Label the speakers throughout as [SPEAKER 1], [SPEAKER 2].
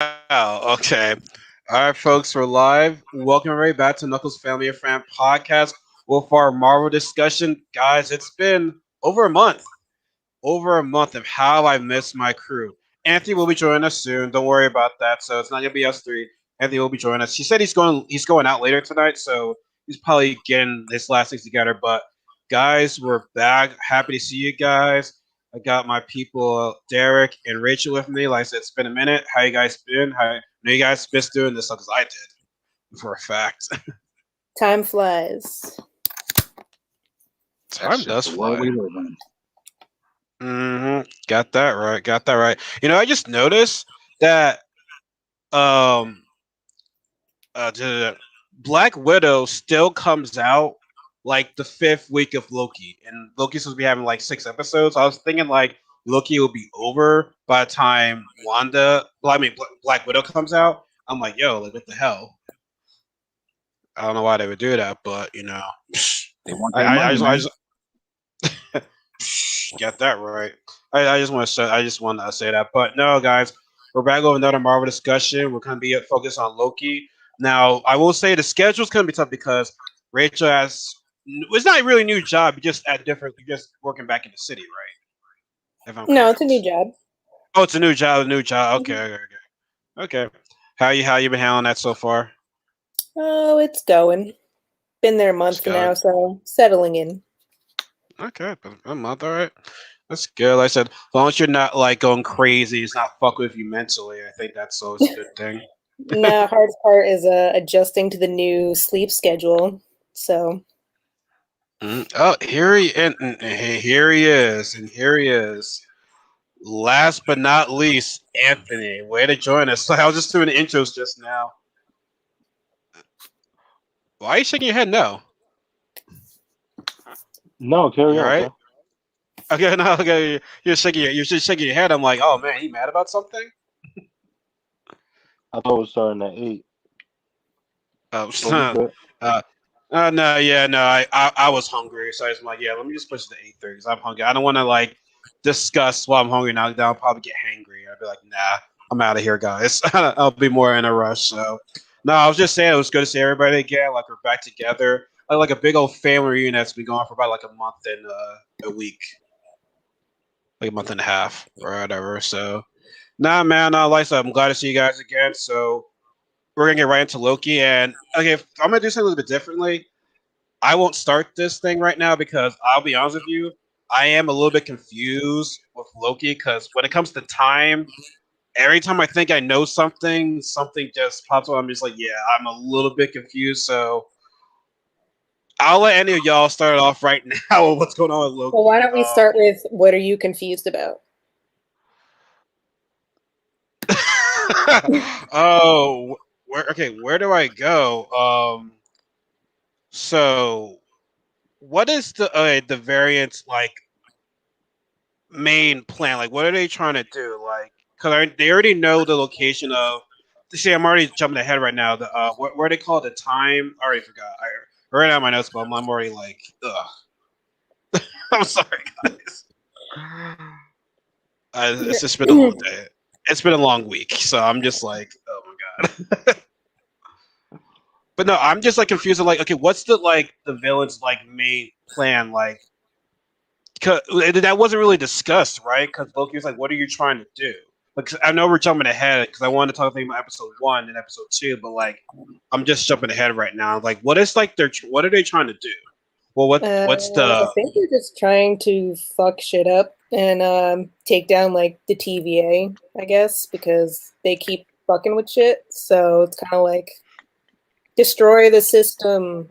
[SPEAKER 1] Okay. All right, folks, we're live. Welcome right back to Knuckles Family and Friend podcast with our Marvel discussion. Guys, it's been over a month of how I missed my crew. Anthony will be joining us soon. Don't worry about that. So it's not gonna be us three. Anthony will be joining us. He said he's going out later tonight, so he's probably getting his last things together. But guys, we're back. Happy to see you guys. I got my people Derek and Rachel with me. Like I said, it's been a minute. How you guys been? I know you guys missed doing this stuff as I did for a fact.
[SPEAKER 2] Time flies.
[SPEAKER 1] Time does
[SPEAKER 3] the world
[SPEAKER 1] fly.
[SPEAKER 3] we live in.
[SPEAKER 1] Got that right. Got that right. I just noticed that um the Black Widow still comes out like the fifth week of Loki, and Loki's supposed to be having like 6 episodes. I was thinking like Loki will be over by the time Black Widow comes out. I'm like, yo, like what the hell? I don't know why they would do that, but
[SPEAKER 3] They want
[SPEAKER 1] I,
[SPEAKER 3] their
[SPEAKER 1] I, I
[SPEAKER 3] money,
[SPEAKER 1] just I
[SPEAKER 3] man.
[SPEAKER 1] just get that right. I just want to say that, but no, guys, we're back with another Marvel discussion. We're gonna be focused on Loki. Now, I will say the schedule's gonna be tough because Rachel has. It's not really a new job. You just at different. You're just working back in the city, right? If I'm
[SPEAKER 2] No, it's a new
[SPEAKER 1] correct.
[SPEAKER 2] job.
[SPEAKER 1] Oh, it's a new job. A new job. Okay,
[SPEAKER 2] Mhm.
[SPEAKER 1] okay, okay. Okay. How you been handling that so far?
[SPEAKER 2] Oh, it's going. Been there a
[SPEAKER 1] It's
[SPEAKER 2] month
[SPEAKER 1] good.
[SPEAKER 2] now, so settling in.
[SPEAKER 1] Okay, but a month, all right. That's good. Like I said, as long as you're not like going crazy, it's not fucking with you mentally. I think that's always a good thing.
[SPEAKER 2] The hardest part is adjusting to the new sleep schedule. So,
[SPEAKER 1] Oh, here he is, and here he is. Last but not least, Anthony. Way to join us. I was just doing the intros just now. Why are you shaking your head? No,
[SPEAKER 3] No, carry
[SPEAKER 1] you all
[SPEAKER 3] on,
[SPEAKER 1] right?
[SPEAKER 3] sir.
[SPEAKER 1] Okay, no, okay. You're just shaking your head. I'm like, oh man, he mad about something?
[SPEAKER 3] I thought it was starting at 8,
[SPEAKER 1] Oh,
[SPEAKER 3] but we good.
[SPEAKER 1] uh, no, yeah, no. I was hungry, so I was like, yeah, let me just push it to 8:30 because I'm hungry. I don't want to like discuss while I'm hungry now. Then I'll probably get hangry. I'd be like, nah, I'm out of here, guys. I'll be more in a rush. So, no, I was just saying it was good to see everybody again. Like we're back together, like a big old family reunion that's been going for about like a month and a week, like a month and a half or whatever. So, nah, man, like I said, I'm glad to see you guys again. So we're gonna get right into Loki, and okay, I'm gonna do something a little bit differently. I won't start this thing right now because I'll be honest with you, I am a little bit confused with Loki because when it comes to time, every time I think I know something, something just pops up. I'm just like, yeah, I'm a little bit confused. So I'll let any of y'all start off right now with what's going on with
[SPEAKER 2] well, why
[SPEAKER 1] Loki.
[SPEAKER 2] don't we start with what are you confused about?
[SPEAKER 1] Oh, where do I go? So what is the variant like main plan? Like, what are they trying to do? Like, because they already know the location of. See, I'm already jumping ahead right now. The where they call it the time. I already forgot. I ran out my notes, but I'm already like, ugh. I'm sorry, guys. It's just been a long day. It's been a long week, so I'm just like, oh my god. But no, I'm just like confused. Like, okay, what's the villain's like main plan? Like, 'cause that wasn't really discussed, right? Because Loki was like, "What are you trying to do?" Like, I know we're jumping ahead because I wanted to talk about episode 1 and episode 2, but like, I'm just jumping ahead right now. Like, what is like what are they trying to do? Well, what's
[SPEAKER 2] I
[SPEAKER 1] the
[SPEAKER 2] think they're just trying to fuck shit up and take down like the TVA, I guess, because they keep fucking with shit. So it's kind of like destroy the system.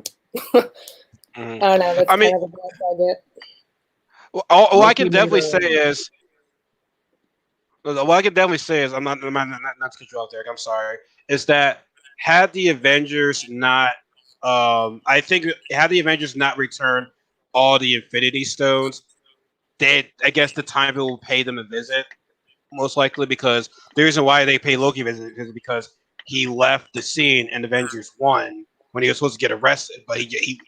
[SPEAKER 2] I
[SPEAKER 1] Mhm.
[SPEAKER 2] don't know. That's
[SPEAKER 1] I mean,
[SPEAKER 2] kind of the best I get.
[SPEAKER 1] all I
[SPEAKER 3] Loki
[SPEAKER 1] can
[SPEAKER 3] made
[SPEAKER 1] definitely say
[SPEAKER 3] a.
[SPEAKER 1] is what I can definitely say is I'm not to cut you off, Derek. I'm sorry. Is that had the Avengers not, I think had the Avengers not returned all the Infinity Stones, they I guess the time people will pay them a visit most likely because the reason why they pay Loki a visit is because he left the scene in Avengers 1 when he was supposed to get arrested, but he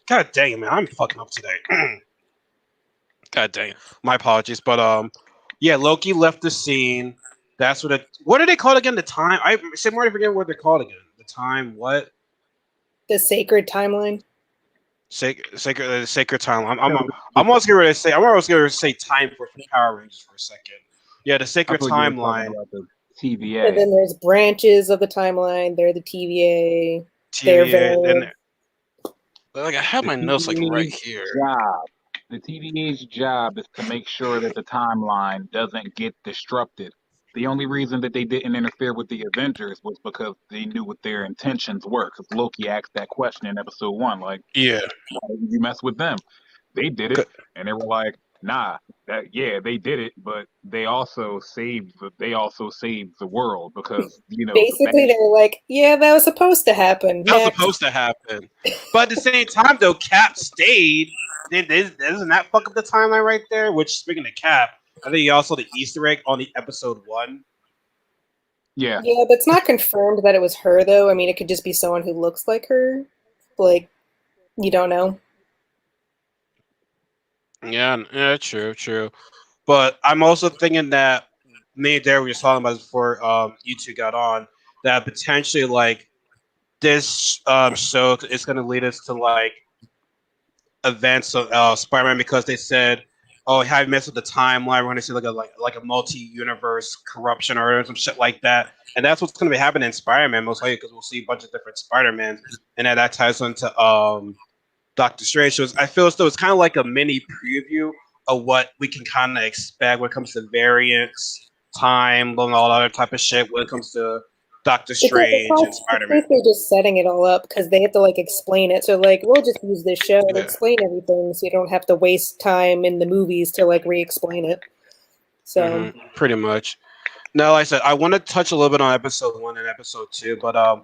[SPEAKER 1] God dang it, man, I'm fucking up today. God dang it. My apologies, but yeah, Loki left the scene. That's what are they called again? The time. I already forget what they're called again. The time. What?
[SPEAKER 2] The sacred timeline.
[SPEAKER 1] Sacred time. I'm almost going to say. I'm almost going to say time for Power Rangers for a second. Yeah, the
[SPEAKER 4] I
[SPEAKER 1] sacred
[SPEAKER 4] thought you were talking
[SPEAKER 1] timeline.
[SPEAKER 4] about the
[SPEAKER 2] And
[SPEAKER 4] TVA.
[SPEAKER 2] then there's branches of the timeline. They're the TVA. They're
[SPEAKER 1] TVA. Then
[SPEAKER 2] variants.
[SPEAKER 1] like I have
[SPEAKER 4] The
[SPEAKER 1] my notes like right
[SPEAKER 4] TVA's
[SPEAKER 1] here.
[SPEAKER 4] job, the TVA's job is to make sure that the timeline doesn't get disrupted. The only reason that they didn't interfere with the Avengers was because they knew what their intentions were. Because Loki asked that question in episode 1, like,
[SPEAKER 1] Yeah.
[SPEAKER 4] why did you mess with them? They did it, and they were like, nah, they did it, but they also saved the world because the
[SPEAKER 2] Basically,
[SPEAKER 4] bad.
[SPEAKER 2] they were like, yeah, that was supposed to happen.
[SPEAKER 1] That was
[SPEAKER 2] Next.
[SPEAKER 1] supposed to happen. But at the same time, though, Cap stayed. Doesn't that fuck up the timeline right there? Which, speaking of Cap, I think he also the Easter egg on the episode 1.
[SPEAKER 4] Yeah,
[SPEAKER 2] Yeah, but it's not confirmed that it was her, though. I mean, it could just be someone who looks like her. Like, you don't know.
[SPEAKER 1] Yeah, true. But I'm also thinking that me and Derek were just talking about this before you two got on, that potentially, like, this show is going to lead us to, like, events of Spider-Man because they said, "Oh, have you messed with the timeline? We're going to see like a multi-universe corruption or some shit like that." And that's what's going to be happening in Spider-Man most likely because we'll see a bunch of different Spider-Mans, and then that ties into Doctor Strange. So I feel as though it's kind of like a mini preview of what we can kind of expect when it comes to variants, time, and all other type of shit when it comes to Doctor Strange and
[SPEAKER 2] It's
[SPEAKER 1] Spider-Man.
[SPEAKER 2] basically just setting it all up because they have to like explain it. So like, we'll just use this show to
[SPEAKER 1] Yeah.
[SPEAKER 2] explain everything, so you don't have to waste time in the movies to like re-explain it. So
[SPEAKER 1] Pretty much. Now, like I said, I want to touch a little bit on episode 1 and episode 2, but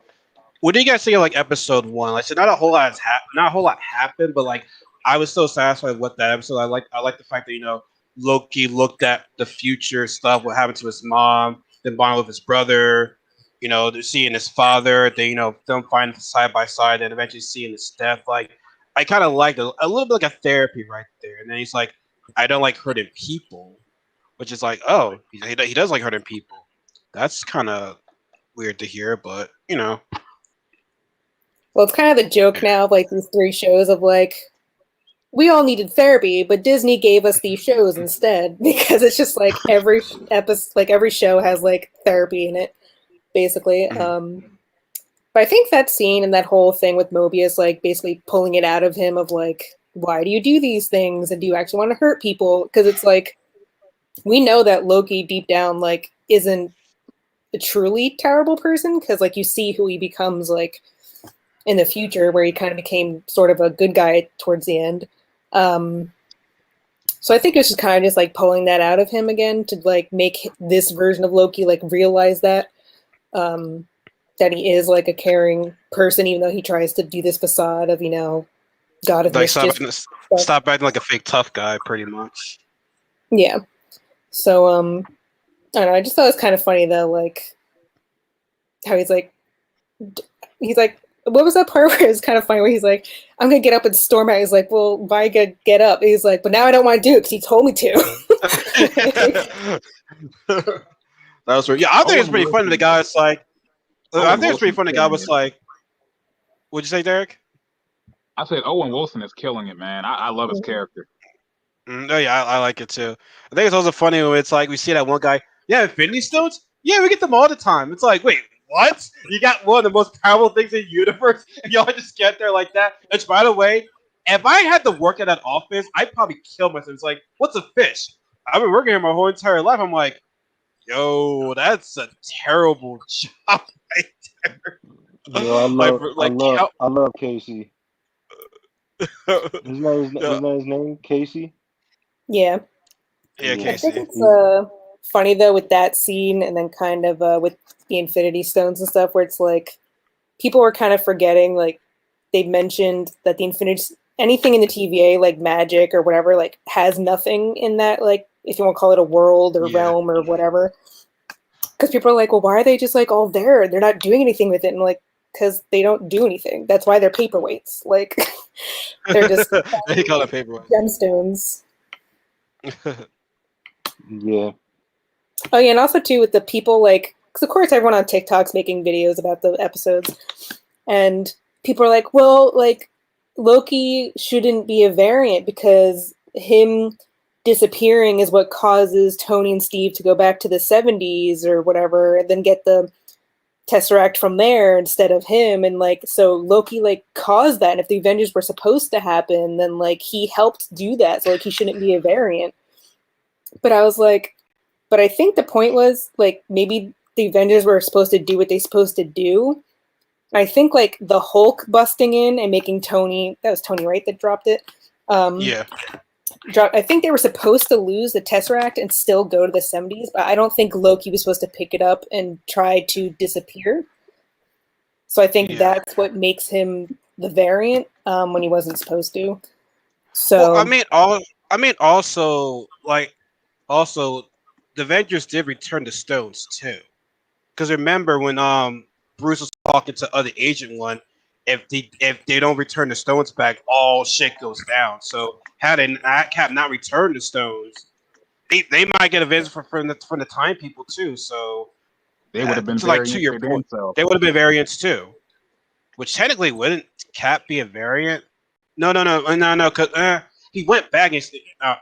[SPEAKER 1] what do you guys think of like episode 1? Like, I said, not a whole lot happened, but like I was so satisfied with that episode. I like the fact that Loki looked at the future stuff, what happened to his mom, then bonded with his brother. They're seeing his father. They them find side by side, and eventually seeing his death. Like, I kind of liked it, a little bit like a therapy right there. And then he's like, I don't like hurting people, which is like, oh, he does like hurting people. That's kind of weird to hear, but
[SPEAKER 2] well, it's kind of the joke now of like these 3 shows of like, we all needed therapy, but Disney gave us these shows instead because it's just like every episode, like every show has like therapy in it, basically. But I think that scene and that whole thing with Mobius, like basically pulling it out of him of like, why do you do these things? And do you actually want to hurt people? Because it's like, we know that Loki deep down, like, isn't a truly terrible person. Because like you see who he becomes like in the future where he kind of became sort of a good guy towards the end. So I think it's just kind of just like pulling that out of him again to like make this version of Loki like realize that that he is like a caring person, even though he tries to do this facade of God of
[SPEAKER 1] like
[SPEAKER 2] mischief.
[SPEAKER 1] stop acting like a fake tough guy, pretty much.
[SPEAKER 2] Yeah. So I don't know. I just thought it was kind of funny though, like how he's like, what was that part where it's kind of funny where he's like, I'm gonna get up and storm out. He's like, well, why get up? And he's like, but now I don't want to do it because he told me to.
[SPEAKER 1] That was weird. Yeah, I think it's pretty funny. The guy's like, I think it's pretty funny. The guy was like, what'd you say, Derek?
[SPEAKER 4] I said Owen Wilson is killing it, man. I love his character.
[SPEAKER 1] Oh yeah, I like it too. I think it's also funny when it's like we see that one guy. Yeah, Infinity Stones. Yeah, we get them all the time. It's like, wait, what? You got one of the most powerful things in the universe, and y'all just get there like that. Which, by the way, if I had to work at that office, I'd probably kill myself. It's like, what's a fish? I've been working here my whole entire life. I'm like, yo, that's a terrible job right there.
[SPEAKER 3] Yo, I love Casey. His name Casey.
[SPEAKER 2] Yeah.
[SPEAKER 1] Yeah,
[SPEAKER 2] I
[SPEAKER 1] Casey.
[SPEAKER 2] think it's funny though with that scene, and then kind of with the Infinity Stones and stuff, where it's like people were kind of forgetting, like they mentioned that the anything in the TVA, like magic or whatever, like has nothing in that, like if you want to call it a world or realm or whatever. Because people are like, well, why are they just like all there? They're not doing anything with it, and like, because they don't do anything. That's why they're paperweights. Like they're just
[SPEAKER 1] They call it paperweight.
[SPEAKER 2] gemstones.
[SPEAKER 3] Yeah.
[SPEAKER 2] Oh yeah, and also too with the people like, because of course everyone on TikTok's making videos about the episodes, and people are like, well, like Loki shouldn't be a variant because him disappearing is what causes Tony and Steve to go back to the 70s or whatever, and then get the Tesseract from there instead of him. And like, so Loki like caused that. And if the Avengers were supposed to happen, then like he helped do that. So like he shouldn't be a variant. But I was like, but I think the point was like maybe the Avengers were supposed to do what they're supposed to do. I think like the Hulk busting in and making Tony, that was Tony, right, that dropped it?
[SPEAKER 1] Yeah.
[SPEAKER 2] I think they were supposed to lose the Tesseract and still go to the 70s, but I don't think Loki was supposed to pick it up and try to disappear. So I think that's what makes him the variant when he wasn't supposed to. So
[SPEAKER 1] well, also the Avengers did return the stones too. Because remember when Bruce was talking to other Agent One, if they don't return the stones back, all shit goes down. So had Cap not returned the stones, they might get a visit from the Time People too. So
[SPEAKER 4] they would have been
[SPEAKER 1] to like to your point, they would have been variants too. Which technically wouldn't Cap be a variant? No. Because he went back and I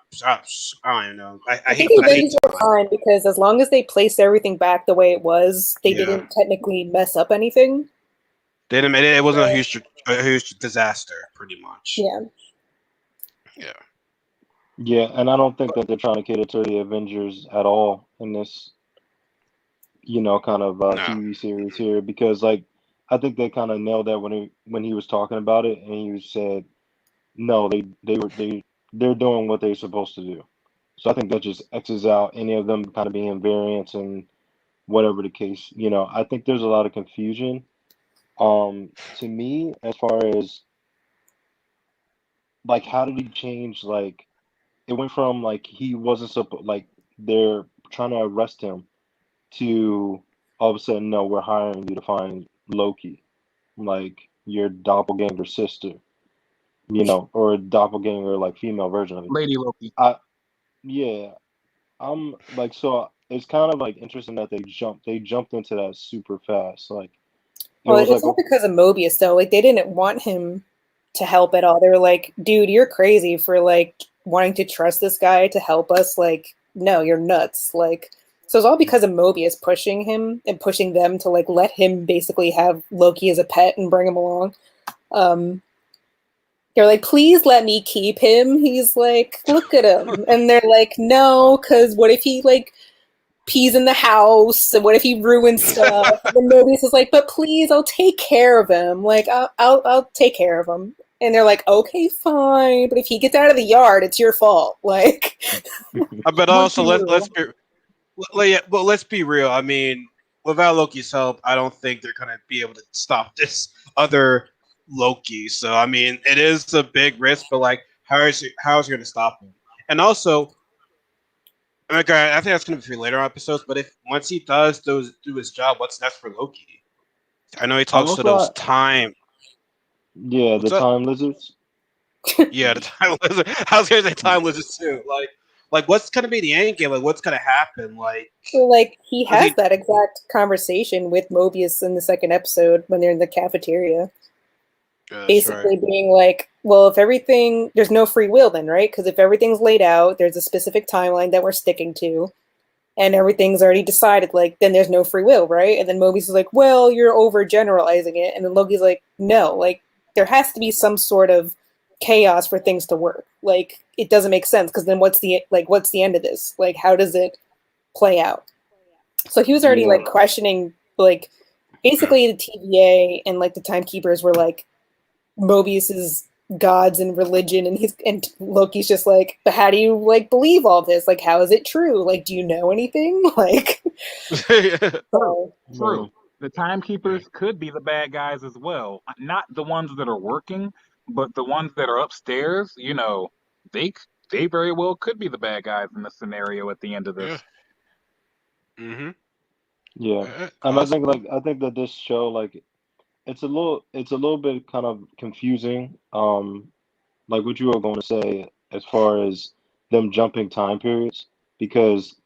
[SPEAKER 1] don't even know. I
[SPEAKER 2] think the Avengers were fine because as long as they placed everything back the way it was, they didn't technically mess up anything.
[SPEAKER 1] They didn't. It wasn't a huge disaster, pretty much.
[SPEAKER 2] Yeah.
[SPEAKER 1] Yeah.
[SPEAKER 3] Yeah, and I don't think that they're trying to cater to the Avengers at all in this, kind of TV series here because, like, I think they kind of nailed that when he was talking about it and he said, no, they're doing what they're supposed to do. So I think that just X's out any of them kind of being variants and whatever the case. I think there's a lot of confusion. To me, as far as like, how did he change? Like, it went from like he wasn't supposed like they're trying to arrest him to all of a sudden, no, we're hiring you to find Loki, like your doppelganger sister, or a doppelganger like female version of it.
[SPEAKER 4] Lady Loki.
[SPEAKER 3] Yeah, I'm like so. It's kind of like interesting that they jumped into that super fast. Like,
[SPEAKER 2] well, it's not because of Mobius though. Like they didn't want him to help at all. They were like, dude, you're crazy for like wanting to trust this guy to help us. Like, no, you're nuts. Like, so it's all because of Mobius pushing him and pushing them to like let him basically have Loki as a pet and bring him along. They're like, please let me keep him. He's like, look at him. And they're like, no, because what if he like pees in the house? And what if he ruins stuff? And Mobius is like, but please, I'll take care of him. Like, I'll take care of him. And they're like, okay, fine. But if he gets out of the yard, it's your fault. Like,
[SPEAKER 1] but also let's be real. I mean, without Loki's help, I don't think they're gonna be able to stop this other Loki. So I mean, it is a big risk, but like, how is he going to stop him? And also, like, I think that's going to be for later episodes. But if once he does do his job, what's next for Loki? I know he talks to those time.
[SPEAKER 3] Yeah, the time lizards.
[SPEAKER 1] Yeah, the time lizard. I was going to say time lizards too. Like what's going to be the end game? Like, what's going to happen? Like,
[SPEAKER 2] so like he has that exact conversation with Mobius in the second episode when they're in the cafeteria. Basically being like, well, if everything, there's no free will then, right? Because if everything's laid out, there's a specific timeline that we're sticking to, and everything's already decided, like, then there's no free will, right? And then Mobius is like, well, you're overgeneralizing it. And then Loki's like, no, like, there has to be some sort of chaos for things to work. Like, it doesn't make sense, because then what's the end of this? Like, how does it play out? So he was already, like, questioning, like, basically the TVA and, like, the Timekeepers were, like, Mobius's gods and religion, and Loki's just like, but how do you like believe all this? Like, how is it true? Like, do you know anything? Like,
[SPEAKER 4] true. The Timekeepers could be the bad guys as well. Not the ones that are working, but the ones that are upstairs. They very well could be the bad guys in the scenario at the end of this.
[SPEAKER 3] Mm-hmm. Yeah, and I think that this show, like, it's a little bit kind of confusing, like what you were going to say as far as them jumping time periods, because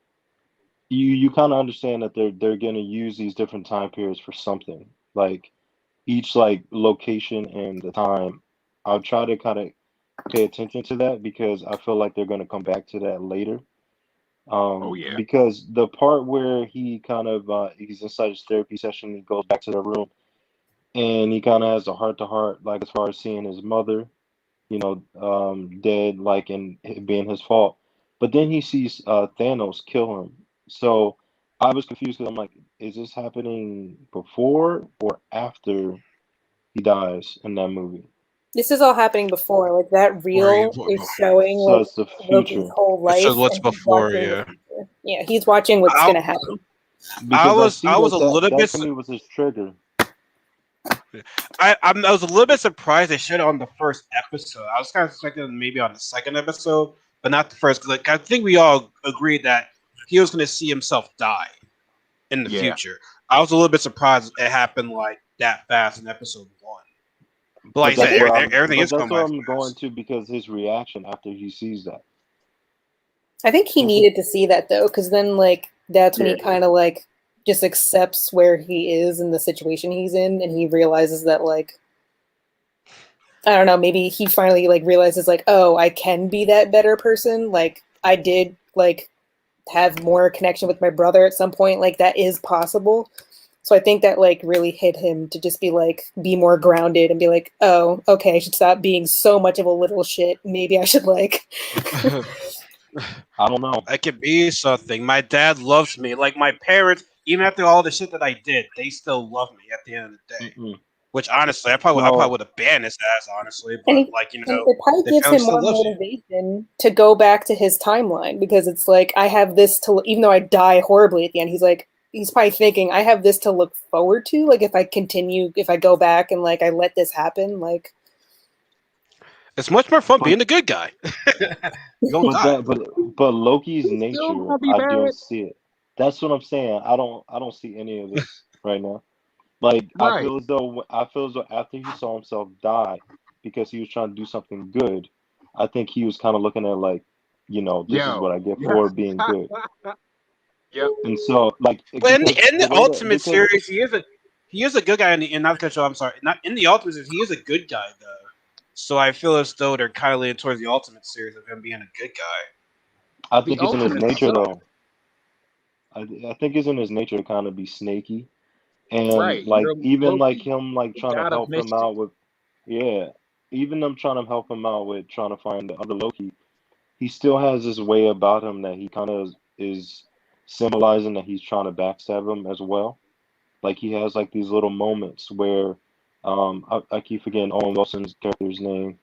[SPEAKER 3] you kind of understand that they're gonna use these different time periods for something. Like each like location and the time. I'll try to kind of pay attention to that because I feel like they're gonna come back to that later.
[SPEAKER 4] Oh yeah.
[SPEAKER 3] Because the part where he kind of he's inside his therapy session, he goes back to the room and he kind of has a heart to heart, like as far as seeing his mother, dead, like and it being his fault. But then he sees Thanos kill him. So I was confused because I'm like, is this happening before or after he dies in that movie?
[SPEAKER 2] This is all happening before. Like that reel is showing
[SPEAKER 3] So
[SPEAKER 2] like
[SPEAKER 3] it's the
[SPEAKER 2] Loki's
[SPEAKER 3] future
[SPEAKER 2] whole
[SPEAKER 1] So
[SPEAKER 2] life,
[SPEAKER 1] what's
[SPEAKER 2] and he's
[SPEAKER 1] before?
[SPEAKER 2] watching the
[SPEAKER 1] Yeah,
[SPEAKER 2] future. Yeah, he's watching what's
[SPEAKER 1] I,
[SPEAKER 2] gonna happen.
[SPEAKER 1] I
[SPEAKER 3] because I
[SPEAKER 1] was
[SPEAKER 3] see
[SPEAKER 1] I was
[SPEAKER 3] that
[SPEAKER 1] a
[SPEAKER 3] that
[SPEAKER 1] little
[SPEAKER 3] that
[SPEAKER 1] bit
[SPEAKER 3] to me was his trigger.
[SPEAKER 1] I was a little bit surprised they showed it on the first episode. I was kind of expecting maybe on the second episode, but not the first. 'Cause, like I think we all agreed that he was going to see himself die in the
[SPEAKER 4] Yeah.
[SPEAKER 1] future. I was a little bit surprised it happened like that fast in episode 1. But like
[SPEAKER 3] But
[SPEAKER 1] I said,
[SPEAKER 3] that's where
[SPEAKER 1] everything is going by
[SPEAKER 3] I'm going
[SPEAKER 1] fast.
[SPEAKER 3] to because his reaction after he sees that.
[SPEAKER 2] I think he needed to see that though, because then like that's when
[SPEAKER 3] Yeah.
[SPEAKER 2] he kind of like just accepts where he is in the situation he's in, and he realizes that like I don't know, maybe he finally like realizes like, oh, I can be that better person. Like I did like have more connection with my brother at some point. Like that is possible. So I think that like really hit him to just be like be more grounded and be like, oh, okay, I should stop being so much of a little shit. Maybe I should like
[SPEAKER 3] I don't know.
[SPEAKER 1] I could be something. My dad loves me. Like my parents, even after all the shit that I did, they still love me at the end of the day.
[SPEAKER 3] Mm-mm.
[SPEAKER 1] Which honestly, I probably
[SPEAKER 3] So
[SPEAKER 1] would have banned his ass, honestly.
[SPEAKER 2] and,
[SPEAKER 1] But
[SPEAKER 2] he,
[SPEAKER 1] like
[SPEAKER 2] and it probably
[SPEAKER 1] the
[SPEAKER 2] gives
[SPEAKER 1] family
[SPEAKER 2] him
[SPEAKER 1] still
[SPEAKER 2] more
[SPEAKER 1] loves you.
[SPEAKER 2] motivation to go back to his timeline because it's like I have this to even though I die horribly at the end, he's probably thinking I have this to look forward to. Like if I go back and like I let this happen, like
[SPEAKER 1] It's much more fun
[SPEAKER 3] but
[SPEAKER 1] being the good guy. You don't
[SPEAKER 3] but
[SPEAKER 1] die.
[SPEAKER 3] that but Loki's
[SPEAKER 4] He's still
[SPEAKER 3] nature,
[SPEAKER 4] gonna be
[SPEAKER 3] I
[SPEAKER 4] bad.
[SPEAKER 3] don't see it. That's what I'm saying. I don't see any of this right now. Like
[SPEAKER 4] Right.
[SPEAKER 3] I feel as though after he saw himself die because he was trying to do something good, I think he was kind of looking at like, this is
[SPEAKER 4] Yo.
[SPEAKER 3] what I get
[SPEAKER 4] Yeah.
[SPEAKER 3] for being good.
[SPEAKER 4] Yep.
[SPEAKER 3] And so like
[SPEAKER 1] But
[SPEAKER 3] because
[SPEAKER 1] in
[SPEAKER 3] the
[SPEAKER 1] the
[SPEAKER 3] way that
[SPEAKER 1] Ultimate
[SPEAKER 3] because
[SPEAKER 1] series, he is a good guy. In not to show, I'm sorry, not in the Ultimate series, he is a good guy though. So I feel as though they're kind of leaning towards the Ultimate series of him being a good guy.
[SPEAKER 3] I
[SPEAKER 4] The
[SPEAKER 3] think it's in his
[SPEAKER 4] ultimate
[SPEAKER 3] nature
[SPEAKER 4] suck.
[SPEAKER 3] though. I think it's in his nature to kind of be snaky and
[SPEAKER 4] Right.
[SPEAKER 3] like
[SPEAKER 4] You're
[SPEAKER 3] even like
[SPEAKER 4] Loki,
[SPEAKER 3] him like
[SPEAKER 4] the
[SPEAKER 3] trying to
[SPEAKER 4] god of
[SPEAKER 3] help him
[SPEAKER 4] mischief.
[SPEAKER 3] out with yeah, even them trying to help him out with trying to find the other Loki. He still has this way about him that he kind of is symbolizing that he's trying to backstab him as well. Like he has like these little moments where I keep forgetting Owen Wilson's character's name,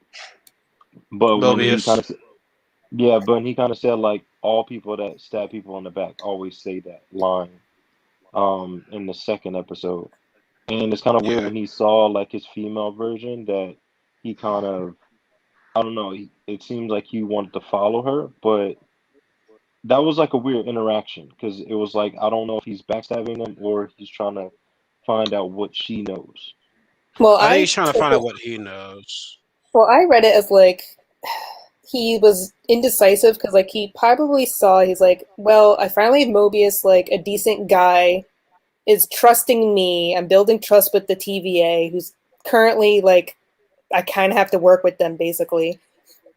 [SPEAKER 3] but when he kind
[SPEAKER 1] Mobius.
[SPEAKER 3] of yeah, but he kind of said like all people that stab people in the back always say that line in the second episode. And it's kind of weird
[SPEAKER 1] Yeah.
[SPEAKER 3] when he saw like his female version that he kind of I don't know, it seems like he wanted to follow her, but that was like a weird interaction because it was like I don't know if he's backstabbing them or he's trying to find out what she knows.
[SPEAKER 2] well
[SPEAKER 1] I think
[SPEAKER 2] I
[SPEAKER 1] he's trying to
[SPEAKER 2] took
[SPEAKER 1] find out
[SPEAKER 2] it
[SPEAKER 1] what he knows.
[SPEAKER 2] well I read it as like he was indecisive because like he probably saw he's like, well, I finally have Mobius like a decent guy is trusting me. I'm building trust with the TVA who's currently like I kind of have to work with them basically.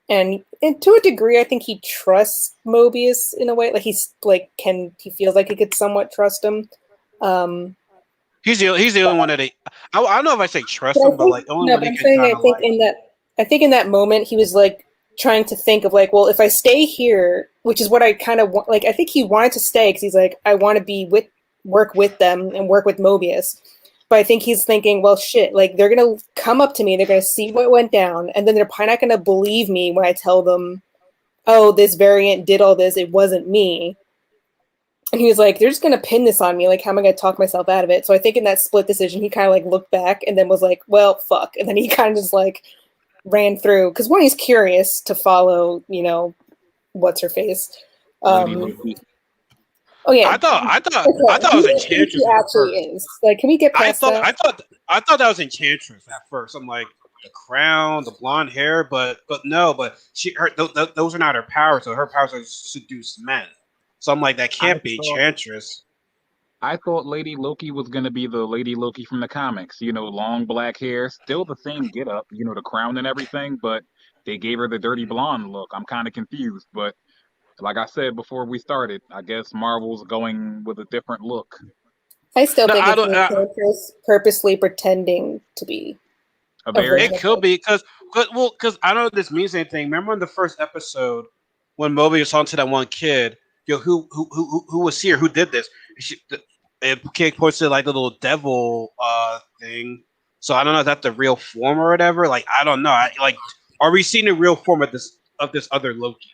[SPEAKER 2] And to a degree I think he trusts Mobius in a way like he feels like he could somewhat trust him. Um
[SPEAKER 1] He's the only one that I don't know if I say trust
[SPEAKER 2] but I
[SPEAKER 1] him, but
[SPEAKER 2] think
[SPEAKER 1] like the only
[SPEAKER 2] no,
[SPEAKER 1] one
[SPEAKER 2] but
[SPEAKER 1] he
[SPEAKER 2] I'm
[SPEAKER 1] could
[SPEAKER 2] saying
[SPEAKER 1] kind of like.
[SPEAKER 2] I think in that moment he was like trying to think of like, well, if I stay here, which is what I kind of want, like I think he wanted to stay because he's like, I want to be with work with them and work with Mobius. But I think he's thinking, well, shit, like they're gonna come up to me, they're gonna see what went down, and then they're probably not gonna believe me when I tell them, oh, this variant did all this, it wasn't me. And he was like, they're just gonna pin this on me. Like, how am I gonna talk myself out of it? So I think in that split decision, he kind of like looked back and then was like, well, fuck. And then he kind of just like ran through because one, he's curious to follow, what's her face.
[SPEAKER 4] Lady
[SPEAKER 2] Um,
[SPEAKER 4] Loki.
[SPEAKER 2] oh yeah,
[SPEAKER 1] I thought it
[SPEAKER 2] who
[SPEAKER 1] was
[SPEAKER 2] do you think he
[SPEAKER 1] Enchantress at
[SPEAKER 2] actually
[SPEAKER 1] first.
[SPEAKER 2] is? Like, can we get past that?
[SPEAKER 1] I thought that was Enchantress at first. I'm like the crown, the blonde hair, but no, but those are not her powers. So her powers are to seduce men. So I'm like, that can't be Enchantress.
[SPEAKER 4] I thought Lady Loki was gonna be the Lady Loki from the comics. Long black hair, still the same get up, the crown and everything, but they gave her the dirty blonde look. I'm kind of confused, but like I said before we started, I guess Marvel's going with a different look.
[SPEAKER 2] I still think it's the Enchantress purposely pretending to be
[SPEAKER 4] a variant.
[SPEAKER 1] It could be because I don't know if this means anything. Remember in the first episode when Mobius was talking to that one kid, who was here, who did this? It points to like the little devil thing. So I don't know if that's the real form or whatever. Like I don't know. Are we seeing the real form of this other Loki?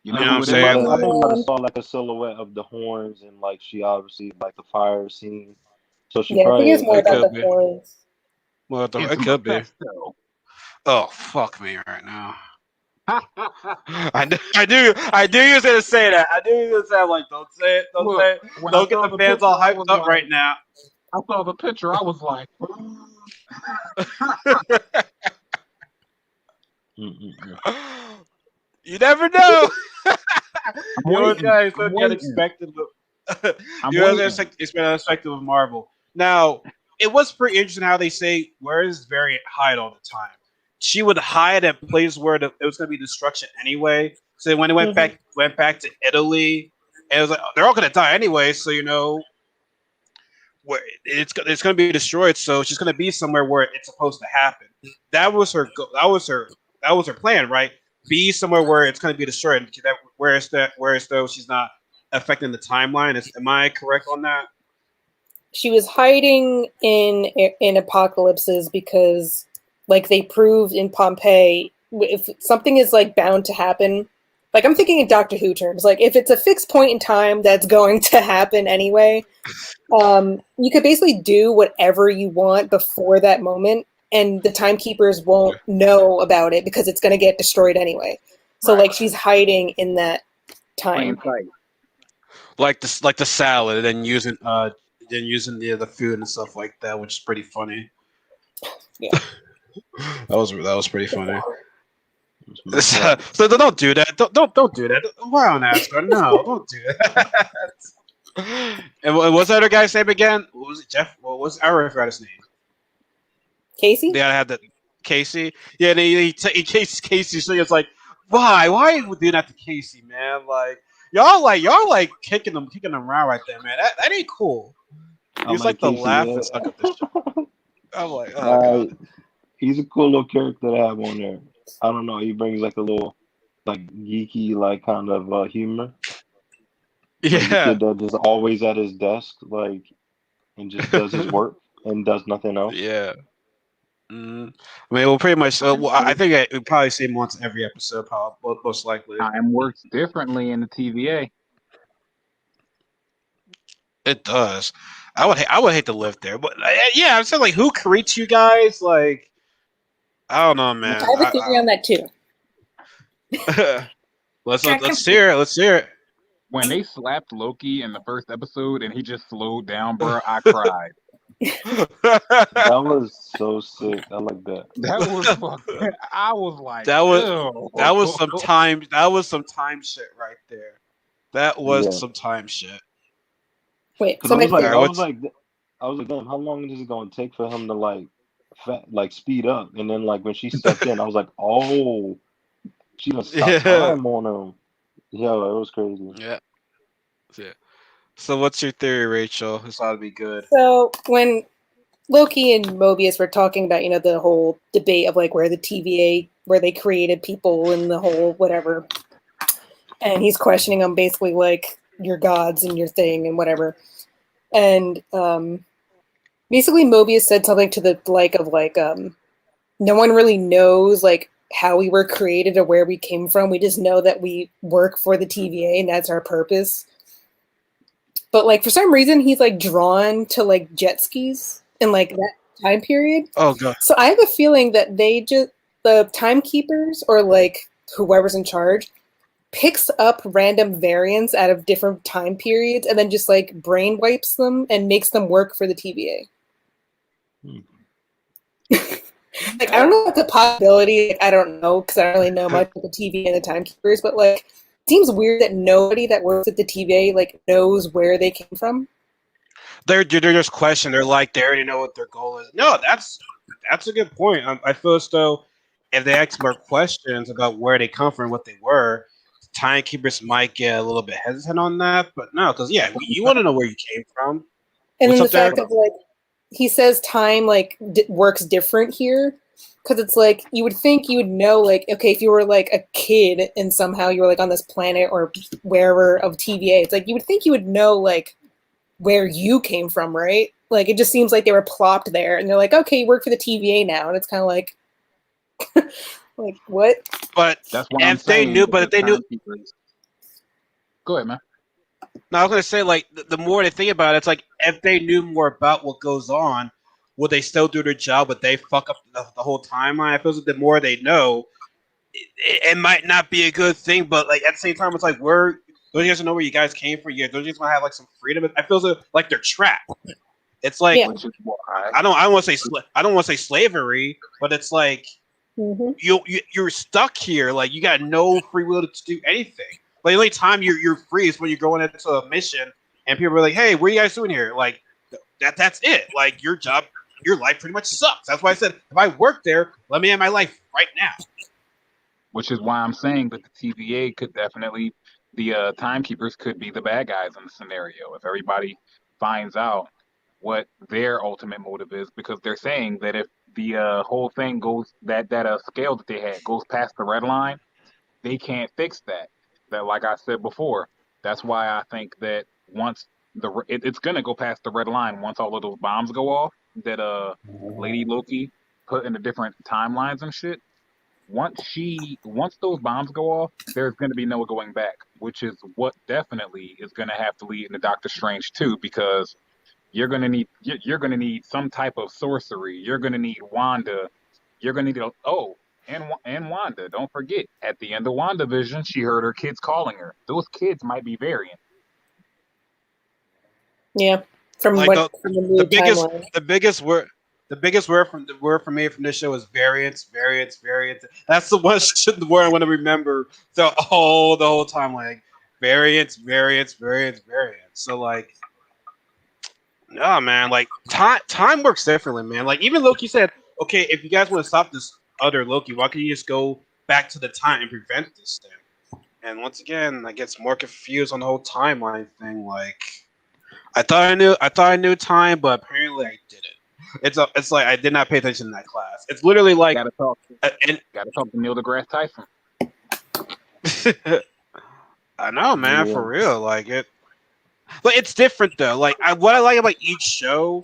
[SPEAKER 4] You know
[SPEAKER 1] what I'm
[SPEAKER 3] I
[SPEAKER 1] saying?
[SPEAKER 3] think I might have saw like a silhouette of the horns and like she obviously like the fire scene. So she probably.
[SPEAKER 2] I think it's more about the horns.
[SPEAKER 1] Well, it could be. Oh fuck me right now. I knew you was gonna say that. I knew you was gonna say like, don't say it, don't say it. Don't get the fans all hyped up right now.
[SPEAKER 4] I saw the picture. I was like,
[SPEAKER 1] you never know.
[SPEAKER 4] You
[SPEAKER 1] guys don't get expected. You guys expect unexpected with Marvel. Now, it was pretty interesting how they say where is Variant hide all the time. She would hide at places where it was going to be destruction anyway. So when it went back to Italy, and it was like they're all going to die anyway. So where it's going to be destroyed. So she's going to be somewhere where it's supposed to happen. That was her. That was her plan, right? Be somewhere where it's going to be destroyed. Whereas though she's not affecting the timeline. Am I correct on that?
[SPEAKER 2] She was hiding in apocalypses because, like they proved in Pompeii, if something is like bound to happen, like I'm thinking in Doctor Who terms, like if it's a fixed point in time that's going to happen anyway, you could basically do whatever you want before that moment, and the timekeepers won't know about it because it's going to get destroyed anyway. So like she's hiding in that time.
[SPEAKER 1] Like the salad, and then using the food and stuff like that, which is pretty funny.
[SPEAKER 2] Yeah,
[SPEAKER 1] that was pretty funny. So don't do that. Don't do that. Why on Asgard? No, don't do that. And what's that other guy's name again? What was it, Jeff? I forgot his name.
[SPEAKER 2] Casey?
[SPEAKER 1] Yeah, I had that. Casey. Yeah, he Casey. So it's like, why are you doing that to Casey, man? Like y'all kicking them around right there, man. That ain't cool. He's like the laugh and suck up the show. I'm like, oh god.
[SPEAKER 3] He's a cool little character to have on there. I don't know. He brings like a little, like geeky, like kind of humor.
[SPEAKER 1] Yeah,
[SPEAKER 3] like, the kid that is always at his desk, like, and just does his work and does nothing else.
[SPEAKER 1] Yeah. I mean, well, pretty much. I think we probably see him once every episode, probably most likely.
[SPEAKER 4] Time works differently in the TVA.
[SPEAKER 1] It does. I would hate to live there, but yeah, I'm saying like, who creates you guys? Like, I don't know, man.
[SPEAKER 2] I have a theory on that too.
[SPEAKER 1] let's hear it. Let's hear it.
[SPEAKER 4] When they slapped Loki in the first episode and he just slowed down, bro, I cried.
[SPEAKER 3] That was so sick. I like that.
[SPEAKER 4] That was fucking. I was like,
[SPEAKER 1] that was some time. That was some time shit right there. That was some time shit.
[SPEAKER 2] Wait,
[SPEAKER 3] I was like, damn, how long is it going to take for him to like speed up? And then like when she stepped in, I was like, oh, she done stopped time on him. Yeah, it was crazy.
[SPEAKER 1] Yeah. So what's your theory, Rachel? This ought to be good.
[SPEAKER 2] So when Loki and Mobius were talking about, the whole debate of like where the TVA, where they created people and the whole whatever, and he's questioning them basically like your gods and your thing and whatever. And basically Mobius said something to the like of like no one really knows like how we were created or where we came from. We just know that we work for the TVA and that's our purpose. But like for some reason he's like drawn to like jet skis in like that time period.
[SPEAKER 1] Oh god.
[SPEAKER 2] So I have a feeling that the timekeepers or like whoever's in charge picks up random variants out of different time periods and then just like brain wipes them and makes them work for the TVA. Like I don't know if it's a possibility. Like, I don't know because I don't really know much of the TVA and the timekeepers, but like seems weird that nobody that works at the TVA like knows where they came from.
[SPEAKER 1] They're just questioning. They're like, they already know what their goal is. No, that's a good point. I feel as though if they ask more questions about where they come from, what they were, timekeepers might get a little bit hesitant on that. But no, because you want to know where you came from.
[SPEAKER 2] And
[SPEAKER 1] What's
[SPEAKER 2] then
[SPEAKER 1] up,
[SPEAKER 2] the fact
[SPEAKER 1] Derek?
[SPEAKER 2] of like he says time like works different here. Because it's like you would think you would know, like, okay, if you were like a kid and somehow you were like on this planet or wherever of TVA, it's like you would think you would know like where you came from, right? Like it just seems like they were plopped there and they're like, okay, you work for the TVA now, and it's kind of like, like what?
[SPEAKER 1] But
[SPEAKER 4] That's why I'm
[SPEAKER 1] if they
[SPEAKER 4] saying
[SPEAKER 1] knew,
[SPEAKER 4] that
[SPEAKER 1] but
[SPEAKER 4] the
[SPEAKER 1] if they knew,
[SPEAKER 4] timekeepers. Go ahead, man.
[SPEAKER 1] no, I was gonna say like the more they think about it, it's like if they knew more about what goes on, would they still do their job? But they fuck up the whole timeline. I feel like the more they know, it might not be a good thing. But like at the same time, it's like don't you guys know where you guys came from? Yeah, don't you just want to have like some freedom? I feel like they're trapped. It's like
[SPEAKER 2] Yeah.
[SPEAKER 4] Which is why
[SPEAKER 1] I don't want to say I don't want to say slavery, but it's like
[SPEAKER 2] Mm-hmm.
[SPEAKER 1] you're stuck here. Like you got no free will to do anything. Like the only time you're free is when you're going into a mission and people are like, "Hey, what are you guys doing here?" Like that's it. Like your job, your life pretty much sucks. That's why I said if I work there, let me end my life right now.
[SPEAKER 4] which is why I'm saying that the TVA could definitely, the timekeepers could be the bad guys in the scenario if everybody finds out what their ultimate motive is, because they're saying that if the whole thing goes that scale that they had goes past the red line, they can't fix that. That, like I said before, that's why I think that once it's gonna go past the red line once all of those bombs go off that Lady Loki put in the different timelines and shit. Once those bombs go off, there's going to be no going back, which is what definitely is going to have to lead into Doctor Strange too, because you're going to need some type of sorcery. You're going to need Wanda. You're going to need and Wanda. Don't forget, at the end of WandaVision, she heard her kids calling her. Those kids might be variant.
[SPEAKER 2] Yeah, from
[SPEAKER 1] Like
[SPEAKER 2] from the new
[SPEAKER 1] the biggest
[SPEAKER 2] timeline.
[SPEAKER 1] the biggest word. The biggest word from me from this show is variance, variance, variance. That's the one the word I want to remember the whole time. Like variance, variance, variance, variance. So like, no man, like time works differently, man. Like even Loki said, okay, if you guys want to stop this other Loki, why can't you just go back to the time and prevent this thing? And once again, I get more confused on the whole timeline thing. Like I thought I knew time, but apparently I didn't. It's like I did not pay attention in that class. It's literally like,
[SPEAKER 4] Gotta talk. Gotta talk to Neil deGrasse Tyson.
[SPEAKER 1] I know, man,
[SPEAKER 3] Yeah.
[SPEAKER 1] for real. Like it, but it's different though. Like what I like about each show,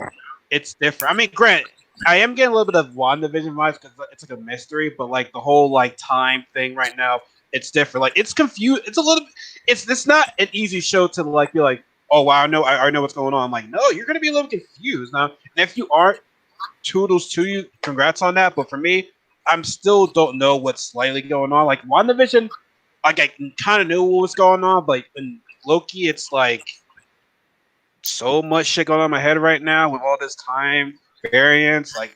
[SPEAKER 1] it's different. I mean, granted, I am getting a little bit of WandaVision vibes because it's like a mystery, but like the whole like time thing right now, it's different. Like it's confused. It's a little. It's not an easy show to like be like, oh wow, I know what's going on. I'm like, no, you're gonna be a little confused now. And if you aren't, toodles to you, congrats on that. But for me, I'm still don't know what's slightly going on. Like WandaVision, like I kind of knew what was going on, but in Loki, it's like so much shit going on in my head right now with all this time variance. Like,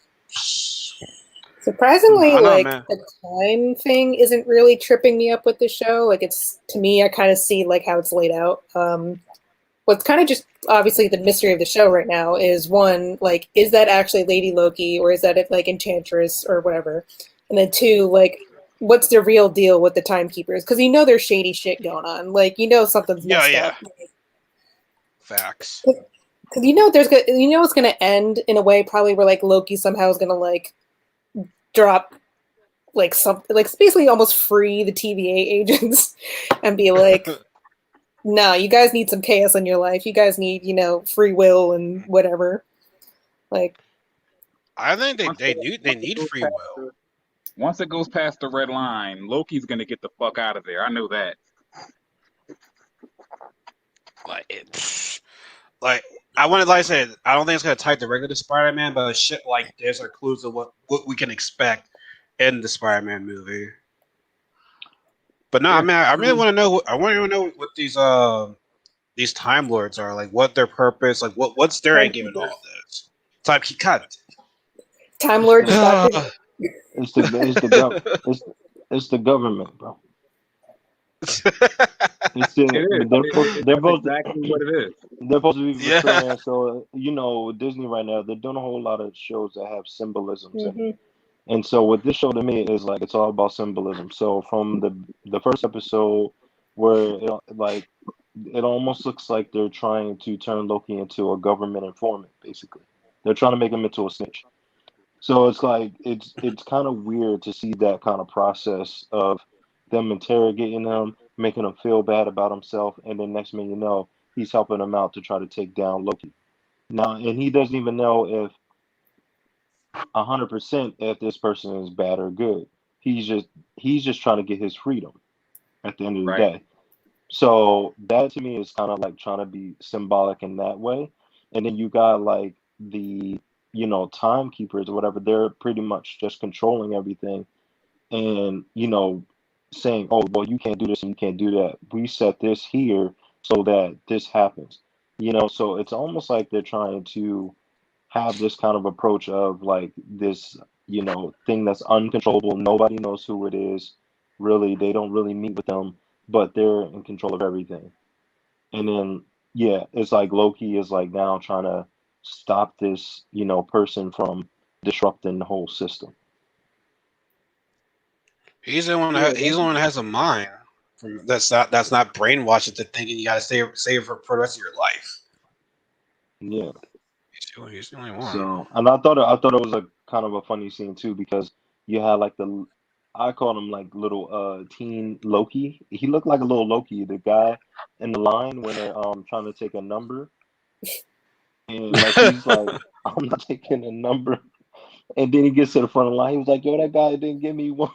[SPEAKER 2] Surprisingly,
[SPEAKER 1] I don't know,
[SPEAKER 2] like
[SPEAKER 1] man.
[SPEAKER 2] the time thing isn't really tripping me up with the show. Like it's to me, I kind of see like how it's laid out. What's kind of just obviously the mystery of the show right now is one, like, is that actually Lady Loki or is that it like Enchantress or whatever? And then two, like, what's the real deal with the timekeepers? Because you know there's shady shit going on. Like you know something's
[SPEAKER 1] Yeah,
[SPEAKER 2] messed
[SPEAKER 1] yeah.
[SPEAKER 2] up.
[SPEAKER 1] Facts.
[SPEAKER 2] Because you know it's gonna end in a way probably where like Loki somehow is gonna like drop like something like basically almost free the TVA agents and be like, no, you guys need some chaos in your life. You guys need, free will and whatever. Like,
[SPEAKER 1] I think
[SPEAKER 4] Once
[SPEAKER 1] they
[SPEAKER 4] it
[SPEAKER 1] need
[SPEAKER 4] goes
[SPEAKER 1] free
[SPEAKER 4] past
[SPEAKER 1] will.
[SPEAKER 4] once it goes past the red line, Loki's gonna get the fuck out of there. I know that.
[SPEAKER 1] Like it's like like I said, I don't think it's gonna tie directly to Spider-Man, but shit like this are clues of what we can expect in the Spider-Man movie. But no, I
[SPEAKER 4] Yeah.
[SPEAKER 1] mean, I really want to know. I want to know what these Time Lords are like. What their purpose? Like, what's their end game in all this? Time he cut.
[SPEAKER 2] Time Lord just got
[SPEAKER 3] It's the government, bro. It's still,
[SPEAKER 4] It is.
[SPEAKER 3] they're
[SPEAKER 4] That's
[SPEAKER 3] both
[SPEAKER 4] exactly what it is.
[SPEAKER 3] they're supposed to be
[SPEAKER 1] Yeah.
[SPEAKER 3] portraying. So Disney right now they're doing a whole lot of shows that have symbolisms in it.
[SPEAKER 2] Hmm.
[SPEAKER 3] And so with this show to me is like it's all about symbolism. So from the first episode where it almost looks like they're trying to turn Loki into a government informant, basically. They're trying to make him into a snitch. So it's like it's kind of weird to see that kind of process of them interrogating him, making him feel bad about himself, and then next thing you know, he's helping him out to try to take down Loki. Now, and he doesn't even know if 100% if this person is bad or good. He's just trying to get his freedom at the end of the
[SPEAKER 4] Right.
[SPEAKER 3] day. So that to me is kind of like trying to be symbolic in that way. And then you got like the timekeepers or whatever. They're pretty much just controlling everything and saying, oh well, you can't do this and you can't do that. We set this here so that this happens. So it's almost like they're trying to have this kind of approach of like this, thing that's uncontrollable. Nobody knows who it is. Really, they don't really meet with them, but they're in control of everything. And then, yeah, it's like Loki is like now trying to stop this, person from disrupting the whole system.
[SPEAKER 1] He's the one.
[SPEAKER 2] Yeah,
[SPEAKER 1] He's the one that has a mind. That's not brainwashed into thinking you gotta save for the rest of your life.
[SPEAKER 3] Yeah.
[SPEAKER 1] He's the only one.
[SPEAKER 3] So, and I thought it was a kind of a funny scene too because you had like I called him like little teen Loki. He looked like a little Loki, the guy in the line when they're trying to take a number, and like he's like, I'm not taking a number, and then he gets to the front of the line. He was like, yo, that guy didn't give me one.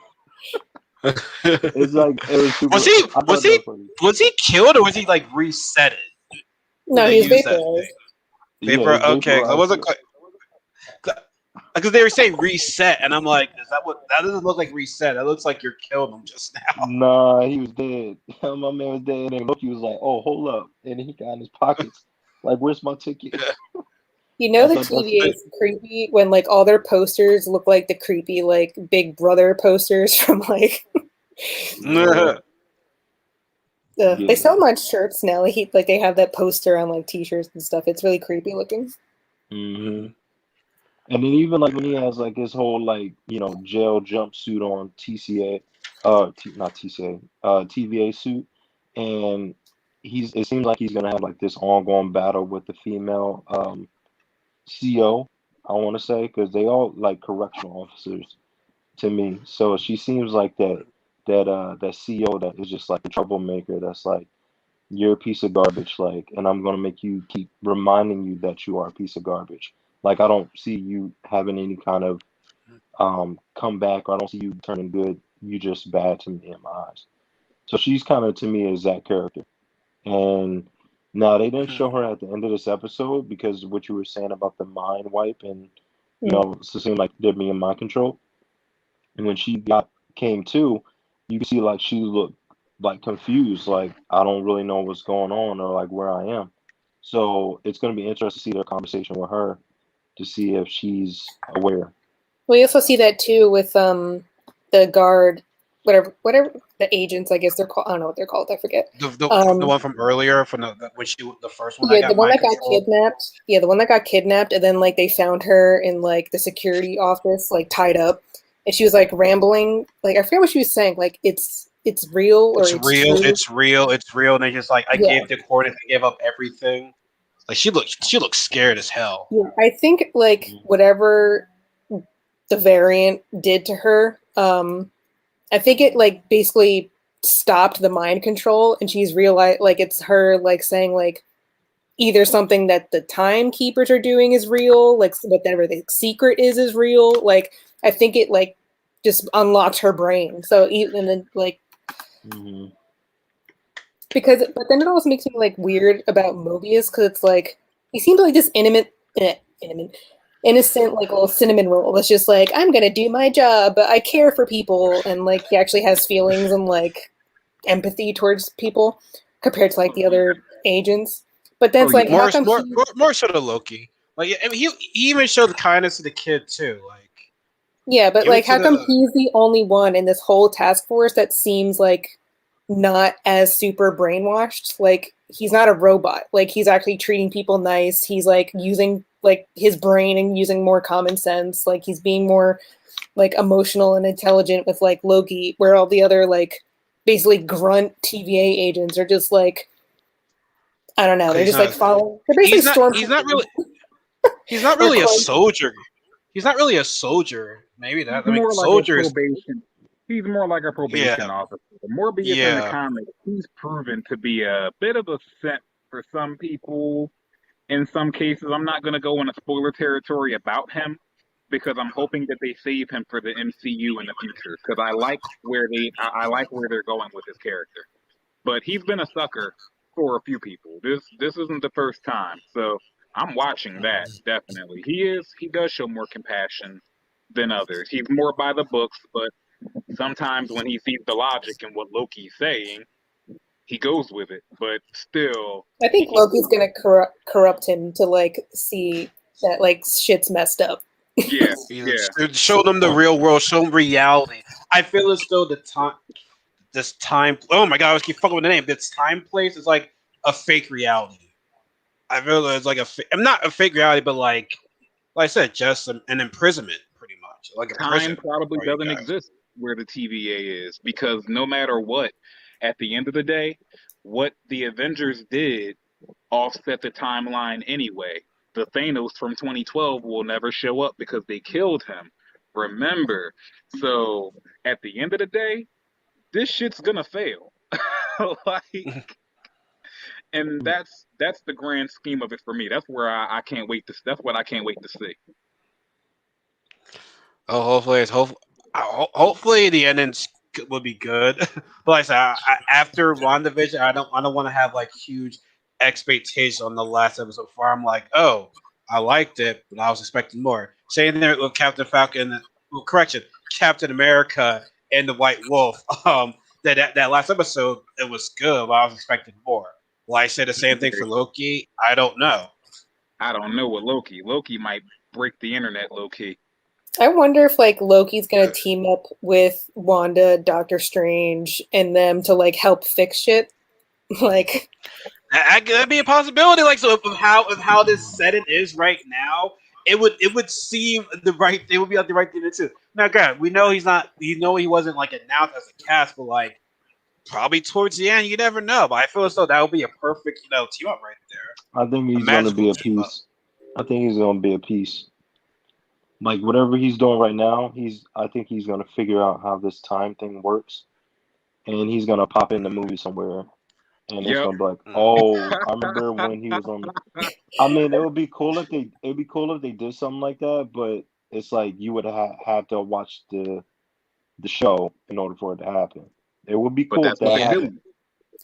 [SPEAKER 3] It's like it was super.
[SPEAKER 1] was he
[SPEAKER 3] I
[SPEAKER 1] was
[SPEAKER 3] thought that
[SPEAKER 1] he
[SPEAKER 3] was funny.
[SPEAKER 1] was he killed or was he like reset it? When
[SPEAKER 2] No,
[SPEAKER 1] they
[SPEAKER 2] he's
[SPEAKER 1] used that
[SPEAKER 2] vaporized.
[SPEAKER 3] Yeah,
[SPEAKER 1] paper.
[SPEAKER 3] it's
[SPEAKER 1] Okay, I
[SPEAKER 3] vaporized.
[SPEAKER 1] wasn't because they were saying reset, and I'm like, is that what that doesn't look like reset? That looks like you're killing him just now.
[SPEAKER 3] Nah, he was dead. My man was dead, and then Loki was like, "Oh, hold up," and then he got in his pockets, like, "Where's my ticket?"
[SPEAKER 2] You know
[SPEAKER 3] I
[SPEAKER 2] the
[SPEAKER 3] thought that's
[SPEAKER 2] TVA is creepy when like all their posters look like the creepy like Big Brother posters from like
[SPEAKER 3] yeah,
[SPEAKER 2] they
[SPEAKER 3] yeah.
[SPEAKER 2] sell them on shirts now. Like they have that poster on like t-shirts and stuff. It's really creepy looking.
[SPEAKER 3] hmm And then even like when he has like his whole like jail jumpsuit on TCA, not TCA, TVA suit, and it seems like he's gonna have like this ongoing battle with the female CO. I want to say because they all like correctional officers to me. So she seems like that CEO that is just like a troublemaker. That's like you're a piece of garbage. Like, and I'm gonna make you keep reminding you that you are a piece of garbage. Like, I don't see you having any kind of comeback, or I don't see you turning good. You just bad to me in my eyes. So she's kind of to me is that character. And now they didn't show her at the end of this episode because what you were saying about the mind wipe and it seemed like they're being mind control. And when she came to, you can see like she looked like confused, like I don't really know what's going on or like where I am. So it's gonna be interesting to see their conversation with her to see if she's aware.
[SPEAKER 2] We also see that too with the guard, whatever the agents I guess they're called. I don't know what they're called. I forget.
[SPEAKER 1] The one from earlier, from the first one I
[SPEAKER 2] Yeah, the
[SPEAKER 1] got
[SPEAKER 2] one
[SPEAKER 1] mind
[SPEAKER 2] that got
[SPEAKER 1] control.
[SPEAKER 2] kidnapped. Yeah, the one that got kidnapped, and then like they found her in like the security office, like tied up, and she was like rambling. Like I forget what she was saying. Like it's real or
[SPEAKER 1] It's
[SPEAKER 2] it's
[SPEAKER 1] real.
[SPEAKER 2] true.
[SPEAKER 1] It's real. It's real. And they just like I
[SPEAKER 2] Yeah,
[SPEAKER 1] gave the coordinates. I gave up everything. Like she looked scared as hell.
[SPEAKER 2] yeah. I think like whatever the variant did to her, I think it like basically stopped the mind control, and she's realized like it's her like saying like either something that the timekeepers are doing is real, like whatever the secret is real. Like I think it like just unlocked her brain. So even then like
[SPEAKER 3] Mm-hmm.
[SPEAKER 2] because but then it also makes me like weird about Mobius because it's like he seems like this innocent like little cinnamon roll that's just like I'm gonna do my job, but I care for people and like he actually has feelings and like empathy towards people compared to like the other agents. But then
[SPEAKER 4] Oh
[SPEAKER 2] it's like,
[SPEAKER 4] yeah.
[SPEAKER 2] how
[SPEAKER 1] More
[SPEAKER 2] come
[SPEAKER 1] more
[SPEAKER 2] he?
[SPEAKER 1] more, more so to Loki. Like I mean, he even showed the kindness to the kid too. Like
[SPEAKER 2] Yeah, but
[SPEAKER 1] give it
[SPEAKER 2] like,
[SPEAKER 1] to
[SPEAKER 2] how come
[SPEAKER 1] the
[SPEAKER 2] he's the only one in this whole task force that seems like not as super brainwashed. Like he's not a robot. Like he's actually treating people nice. He's like using like his brain and using more common sense. Like he's being more like emotional and intelligent with like Loki, where all the other like basically grunt TVA agents are just like, I don't know. They're just like following. They're basically stormtroopers.
[SPEAKER 1] He's not really a soldier. He's not really a soldier. Maybe that.
[SPEAKER 4] He's more like
[SPEAKER 1] soldiers.
[SPEAKER 4] a probation. He's more like a probation officer. Morbius in the comics, he's proven to be a bit of a scent for some people. In some cases, I'm not going to go into spoiler territory about him because I'm hoping that they save him for the MCU in the future because I like where they're going with his character. But he's been a sucker for a few people. This isn't the first time, so I'm watching that definitely. He does show more compassion than others. He's more by the books, but sometimes when he sees the logic in what Loki's saying, he goes with it. But still,
[SPEAKER 2] I think Loki's gonna corrupt him to like see that like shit's messed up.
[SPEAKER 4] Yeah.
[SPEAKER 1] Show them the real world. Show them reality. I feel as though this time. Oh my god! I was keep fucking with the name. This time place is like a fake reality. I feel it's like I'm not a fake reality, but like I said, just an imprisonment, pretty much. Like a
[SPEAKER 4] time probably doesn't exist where the TVA is because no matter what, at the end of the day, what the Avengers did offset the timeline anyway. The Thanos from 2012 will never show up because they killed him. Remember, so at the end of the day, this shit's gonna fail. And that's the grand scheme of it for me. That's where I can't wait to. That's what I can't wait to see.
[SPEAKER 1] Oh, hopefully the endings will be good. But like I said, after WandaVision, I don't want to have like huge expectations on the last episode. Before I'm like, oh, I liked it, but I was expecting more. Same there with Captain Falcon. Captain America and the White Wolf. That last episode, it was good, but I was expecting more. Well, I said the same thing for Loki. I don't know.
[SPEAKER 4] I don't know what Loki. Loki might break the internet, Loki.
[SPEAKER 2] I wonder if like Loki's gonna team up with Wanda, Doctor Strange, and them to like help fix shit. Like
[SPEAKER 1] that'd be a possibility. Like so, of how this setting is right now, it would seem the right. It would be like the right thing to do. Now, God, we know he's not. You know, he wasn't like announced as a cast, but like probably towards the end, you never know. But I feel as though that would be a perfect team up right there.
[SPEAKER 3] I think he's going to be a piece. I think he's going to be a piece. Like whatever he's doing right now, I think he's gonna figure out how this time thing works, and he's gonna pop in the movie somewhere, and it's gonna be like, oh, I remember when he was on. I mean, it would be cool if they did something like that, but it's like you would have to watch the show in order for it to happen. It would be cool if that happened.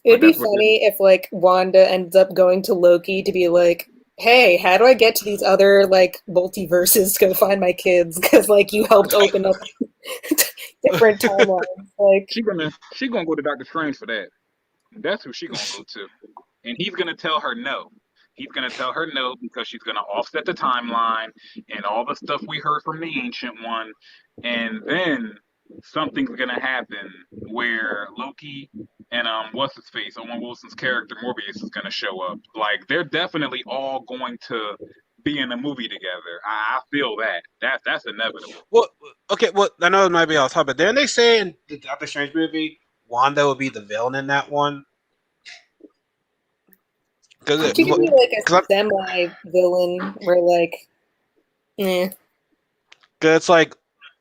[SPEAKER 2] It'd be funny if like Wanda ends up going to Loki to be like, hey, how do I get to these other like multiverses to go find my kids? Because like you helped open up different timelines. Like
[SPEAKER 4] she gonna go to Doctor Strange for that. That's who she gonna go to, and he's gonna tell her no. He's gonna tell her no because she's gonna offset the timeline and all the stuff we heard from the Ancient One, and then something's gonna happen where Loki and what's his face, Owen Wilson's character Morbius is gonna show up. Like they're definitely all going to be in a movie together. I feel that. That's inevitable.
[SPEAKER 1] Well, okay. Well, I know it might be off topic, but didn't they say in the Doctor Strange movie Wanda would be the villain in that one?
[SPEAKER 2] Could you give me like a semi-villain where like,
[SPEAKER 1] Cause it's like.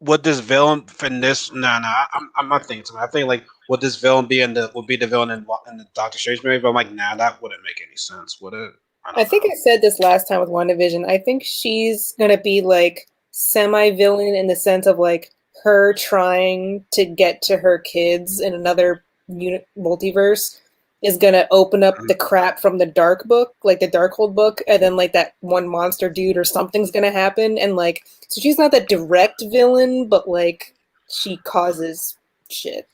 [SPEAKER 1] Would this villain in this? No, I'm not thinking so. I think like would this villain would be the villain in the Doctor Strange movie? But I'm like, nah, that wouldn't make any sense, would it?
[SPEAKER 2] I think I said this last time with WandaVision. I think she's gonna be like semi-villain in the sense of like her trying to get to her kids in another multiverse is gonna open up the crap from the Dark book, like the Darkhold book, and then like that one monster dude or something's gonna happen, and like so she's not the direct villain, but like she causes shit.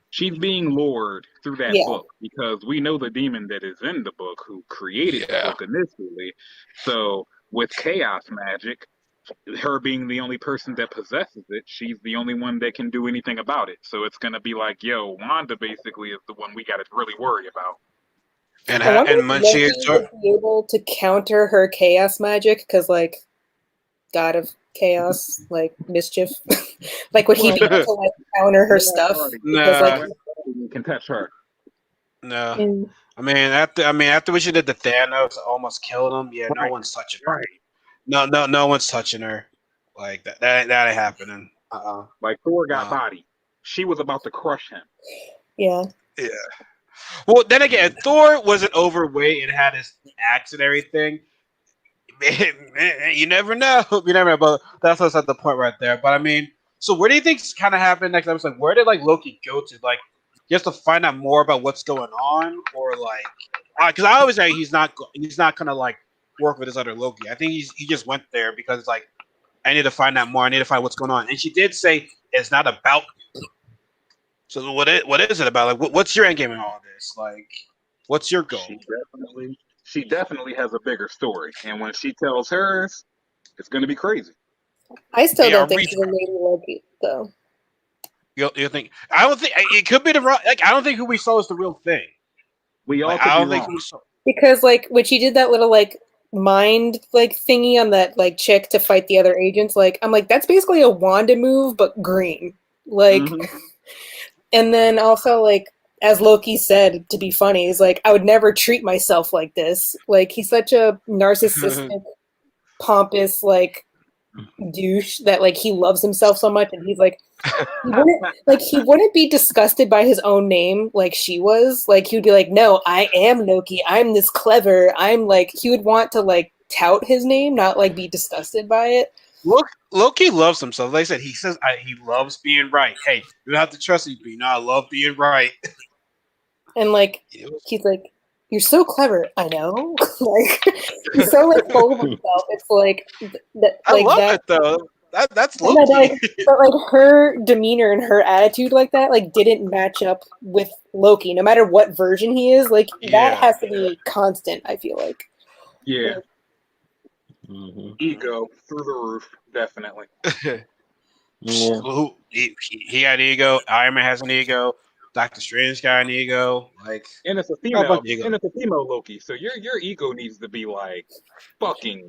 [SPEAKER 4] She's being lured through that book because we know the demon that is in the book who created the book initially. So with chaos magic, her being the only person that possesses it, she's the only one that can do anything about it. So it's gonna be like, yo, Wanda basically is the one we gotta really worry about.
[SPEAKER 1] And
[SPEAKER 2] I wonder if
[SPEAKER 1] Munchie
[SPEAKER 2] Loki would be able to counter her chaos magic, because, like, god of chaos, like, mischief. Like, would he be able to, like, counter her stuff? Because, like,
[SPEAKER 4] you can touch her.
[SPEAKER 1] No. I mean, after what she did to Thanos, almost killed him. Yeah, no one's touching her. No one's touching her. Like that ain't happening.
[SPEAKER 4] Like Thor got body. She was about to crush him.
[SPEAKER 2] Yeah.
[SPEAKER 1] Yeah. Well, then again, Thor wasn't overweight and had his axe and everything. Man, you never know. You never know. But that's what's at the point right there. But I mean, so where do you think's kind of happened next episode? Where did like Loki go to? Like, just to find out more about what's going on, or like, because I always say he's not gonna like work with his other Loki. I think he just went there because it's like, I need to find out more. I need to find what's going on. And she did say it's not about you. So what is it about? Like, what's your end game in all of this? Like, what's your goal?
[SPEAKER 4] She definitely has a bigger story, and when she tells hers, it's going to be crazy.
[SPEAKER 2] I still don't think she's a lady Loki, though.
[SPEAKER 1] You think? I don't think it could be the wrong. Like, I don't think who we saw is the real thing.
[SPEAKER 4] We all.
[SPEAKER 1] Like, I don't think who we saw.
[SPEAKER 2] Because like when she did that little like mind like thingy on that like chick to fight the other agents, like I'm like that's basically a Wanda move but green. Like, and then also like as Loki said to be funny, he's like I would never treat myself like this. Like he's such a narcissistic, pompous like douche that like he loves himself so much, and he's like he wouldn't be disgusted by his own name like she was. Like he would be like, no, I am Loki. I'm this clever. I'm like he would want to like tout his name, not like be disgusted by it.
[SPEAKER 1] Loki loves himself. Like I said, he says he loves being right. Hey, you don't have to trust me, but I love being right.
[SPEAKER 2] And like he's like, you're so clever. I know. Like he's so like full of himself. It's like that.
[SPEAKER 1] I love it though. That's Loki.
[SPEAKER 2] But like her demeanor and her attitude like that like didn't match up with Loki. No matter what version he is, like that has to be constant. I feel like.
[SPEAKER 4] Yeah. Ego through the roof, definitely.
[SPEAKER 1] He had ego. Iron Man has an ego. Doctor Strange got an ego. Like,
[SPEAKER 4] and it's a female Loki. So your ego needs to be like fucking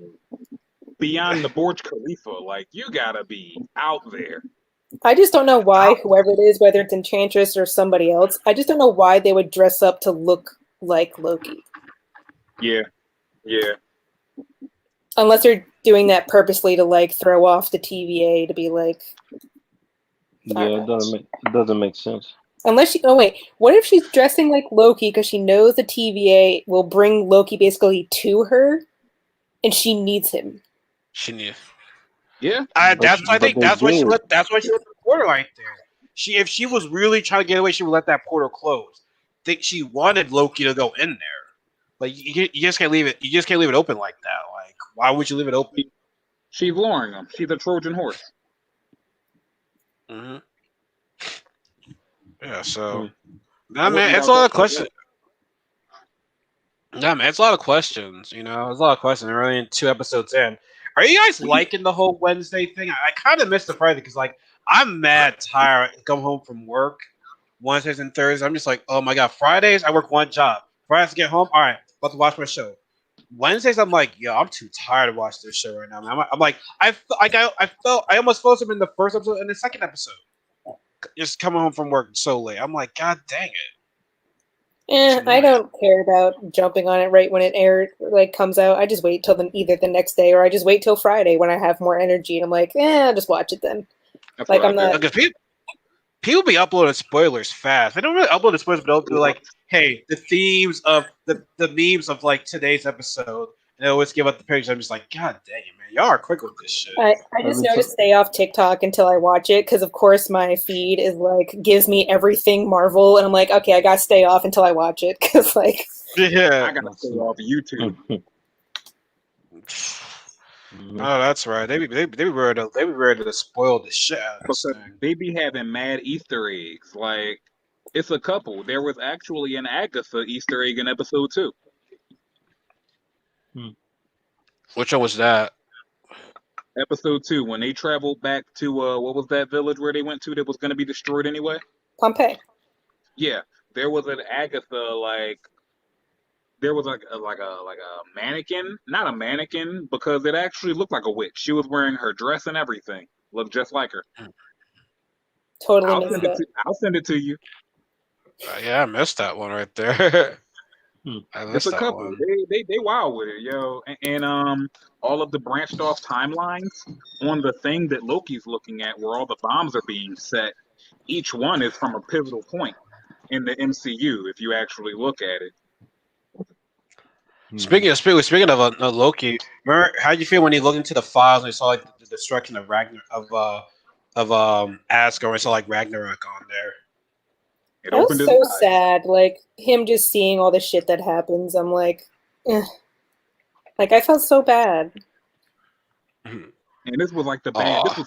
[SPEAKER 4] beyond the Burj Khalifa. Like you gotta be out there.
[SPEAKER 2] I just don't know why whoever it is, whether it's Enchantress or somebody else, I just don't know why they would dress up to look like Loki.
[SPEAKER 4] Yeah.
[SPEAKER 2] Unless they're doing that purposely to like throw off the TVA to be like.
[SPEAKER 3] Yeah, it doesn't make sense.
[SPEAKER 2] Unless what if she's dressing like Loki because she knows the TVA will bring Loki basically to her, and she needs him.
[SPEAKER 1] She needs.
[SPEAKER 4] Yeah,
[SPEAKER 1] that's why she let the portal right there. If she was really trying to get away, she would let that portal close. I think she wanted Loki to go in there. Like you just can't leave it. You just can't leave it open like that. Like why would you leave it open?
[SPEAKER 4] She's luring him. She's a Trojan horse.
[SPEAKER 1] Mm-hmm. Yeah. So, man, it's a lot of questions. Yeah, man, it's a lot of questions. You know, it's a lot of questions. We're only 2 episodes in. Are you guys liking the whole Wednesday thing? I kind of missed the Friday because, like, I'm mad tired. I come home from work Wednesdays and Thursdays. I'm just like, oh my god. Fridays, I work one job. Fridays, I get home. All right, about to watch my show. Wednesdays, I'm like, yo, I'm too tired to watch this show right now. Man. I'm like, I almost fell asleep in the first episode and the second episode. Just coming home from work so late. I'm like, god dang it.
[SPEAKER 2] I don't care about jumping on it right when it comes out. I just wait till either the next day or I just wait till Friday when I have more energy and I'm like, I'll just watch it then.
[SPEAKER 4] That's like I'm not.
[SPEAKER 1] People be uploading spoilers fast. They don't really upload the spoilers, but they'll do like, hey, the themes of the memes of like today's episode, and they always give up the pictures. I'm just like, god dang it, man, y'all are quick with this shit.
[SPEAKER 2] I just know to stay off TikTok until I watch it because, of course, my feed is like gives me everything Marvel, and I'm like, okay, I gotta stay off until I watch it because, like,
[SPEAKER 4] I gotta stay off YouTube.
[SPEAKER 1] Oh, that's right. They be ready to spoil the shit out of this thing.
[SPEAKER 4] They be having mad Easter eggs. Like, it's a couple. There was actually an Agatha Easter egg in episode 2.
[SPEAKER 1] Which one was that?
[SPEAKER 4] Episode 2, when they traveled back to what was that village where they went to that was going to be destroyed anyway?
[SPEAKER 2] Pompeii.
[SPEAKER 4] Yeah, there was an Agatha there was like a mannequin, not a mannequin because it actually looked like a witch. She was wearing her dress and everything, looked just like her.
[SPEAKER 2] Totally missed it.
[SPEAKER 4] I'll send it to you.
[SPEAKER 1] Yeah, I missed that one right there. I
[SPEAKER 4] It's
[SPEAKER 1] missed
[SPEAKER 4] a
[SPEAKER 1] that
[SPEAKER 4] couple.
[SPEAKER 1] one.
[SPEAKER 4] They wild with it, yo. And all of the branched off timelines on the thing that Loki's looking at, where all the bombs are being set. Each one is from a pivotal point in the MCU. If you actually look at it.
[SPEAKER 1] Speaking of Loki, remember how you feel when you looked into the files and you saw like the destruction of Asgard, and saw like Ragnarok on there.
[SPEAKER 4] It
[SPEAKER 2] That was
[SPEAKER 4] opened his
[SPEAKER 2] so
[SPEAKER 4] eyes.
[SPEAKER 2] sad. Like him just seeing all the shit that happens. I'm like, like I felt so bad.
[SPEAKER 4] And this was like the bad.
[SPEAKER 1] Aw.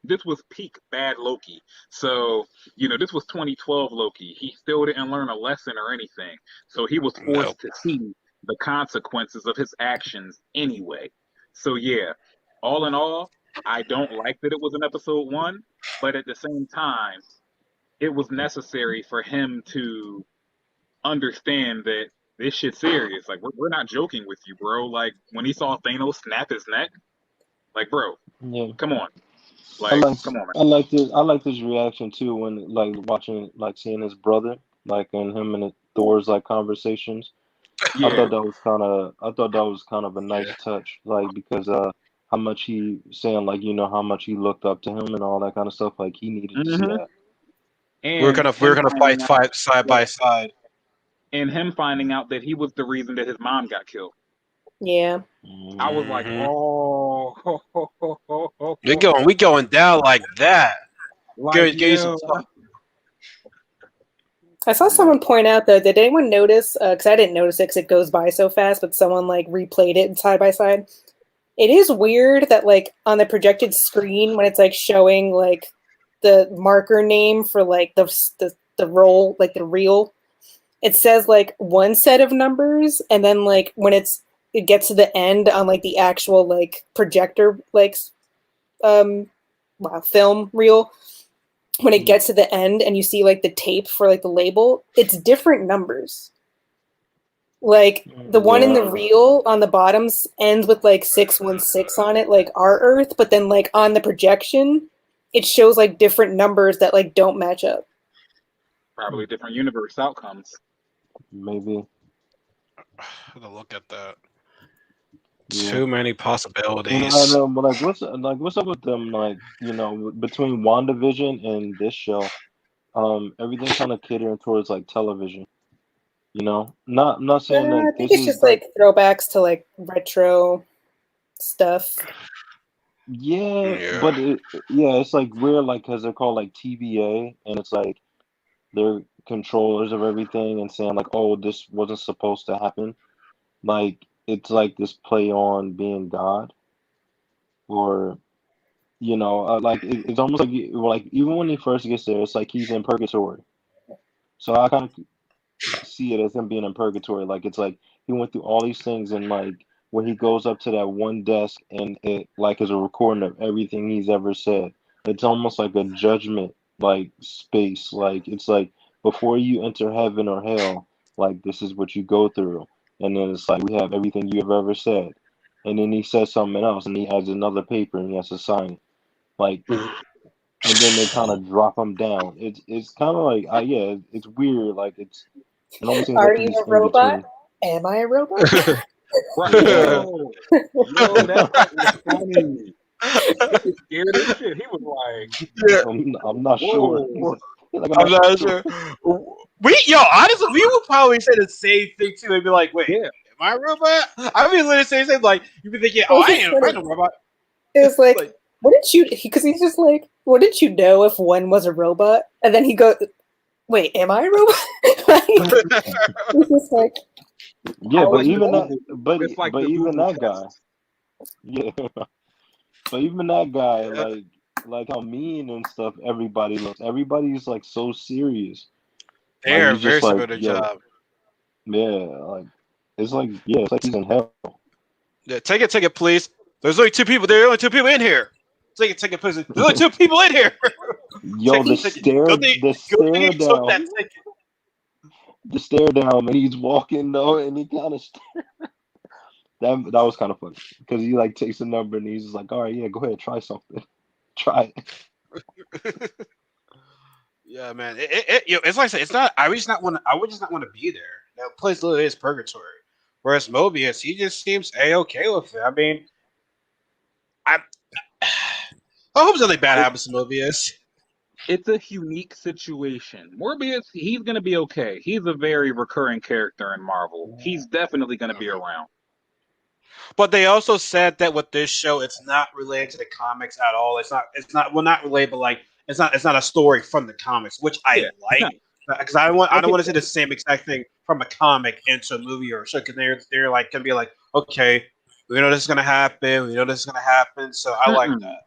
[SPEAKER 4] This was peak bad Loki. So this was 2012 Loki. He still didn't learn a lesson or anything. So he was forced to see the consequences of his actions anyway. So yeah, all in all, I don't like that it was in episode 1, but at the same time, it was necessary for him to understand that this shit's serious. Like we're not joking with you, bro. Like when he saw Thanos snap his neck, like bro, come on. Like come on, man.
[SPEAKER 3] I like this reaction too when like watching like seeing his brother like and him and Thor's like conversations.
[SPEAKER 4] Yeah.
[SPEAKER 3] I thought that was kind of a nice touch, like because how much he saying like how much he looked up to him and all that kind of stuff. Like he needed to see that.
[SPEAKER 4] And
[SPEAKER 1] we're gonna fight side by side.
[SPEAKER 4] And him finding out that he was the reason that his mom got killed.
[SPEAKER 2] Yeah.
[SPEAKER 4] I was like, oh,
[SPEAKER 1] we going down like that.
[SPEAKER 4] Like,
[SPEAKER 2] I saw someone point out though. Did anyone notice? Because I didn't notice it because it goes by so fast. But someone like replayed it side by side. It is weird that like on the projected screen when it's like showing like the marker name for like the roll, like the reel, it says like one set of numbers, and then like when it gets to the end on like the actual like projector like film reel, when it gets to the end and you see like the tape for like the label, it's different numbers. Like the one in the reel on the bottoms ends with like 616 on it, like our Earth, but then like on the projection, it shows like different numbers that like don't match up.
[SPEAKER 4] Probably different universe outcomes.
[SPEAKER 3] Maybe.
[SPEAKER 1] To look at that. Too many possibilities.
[SPEAKER 3] I know, but what's up with them? Like between WandaVision and this show, everything kind of catering towards like television. Not saying that
[SPEAKER 2] I think it's just like throwbacks to like retro stuff.
[SPEAKER 3] Yeah. But it's like weird, like because they're called like TVA, and it's like they're controllers of everything, and saying like, oh, this wasn't supposed to happen. Like it's like this play on being God, or like it's almost like even when he first gets there, it's like he's in purgatory. So I kind of see it as him being in purgatory. Like it's like he went through all these things, and like when he goes up to that one desk and it like is a recording of everything he's ever said. It's almost like a judgment like space. Like it's like before you enter heaven or hell, like this is what you go through. And then it's like we have everything you have ever said. And then he says something else and he has another paper and he has to sign it. Like and then they kind of drop him down. It's kind of like it's weird. Like it almost seems
[SPEAKER 2] Are
[SPEAKER 3] like
[SPEAKER 2] you
[SPEAKER 3] he's
[SPEAKER 2] a robot? Am I a robot?
[SPEAKER 4] Yo, that was funny. He was scared as shit. He was like,
[SPEAKER 3] I'm not sure.
[SPEAKER 1] Like, I'm not sure. Honestly, we would probably say the same thing too. They'd be like, "Wait, am I a robot?" I mean, literally say the same. Like, you'd be thinking, "Oh, I'm a robot."
[SPEAKER 2] It's like, what did you? Because he's just like, what did you know if one was a robot? And then he goes, "Wait, am I a robot?" Like, he's just like,
[SPEAKER 3] but even that guy, but even that guy, like how mean and stuff everybody looks. Everybody's like so serious.
[SPEAKER 1] They're very good at job.
[SPEAKER 3] Yeah, like it's like it's like he's in hell.
[SPEAKER 1] Yeah, take it, please. There's only two people. There are only two people in here. Take a position. There's only two people in here.
[SPEAKER 3] Yo, the stare down. The stare down, and he's walking though, and he kind of that was kind of funny because he like takes a number and he's just like, all right, yeah, go ahead, try something, try it.
[SPEAKER 1] Yeah, man. It's like I said, it's not. I would just not want to be there. That place literally is purgatory. Whereas Mobius, he just seems okay with it. I mean, I hope something bad happens to Mobius.
[SPEAKER 4] It's a unique situation. Morbius, he's going to be okay. He's a very recurring character in Marvel. He's definitely going to be around.
[SPEAKER 1] But they also said that with this show, it's not related to the comics at all. It's not related, but like it's not a story from the comics, which I like because I don't want to say the same exact thing from a comic into a movie or a show because they're like gonna be like, okay, we know this is gonna happen, so I like that.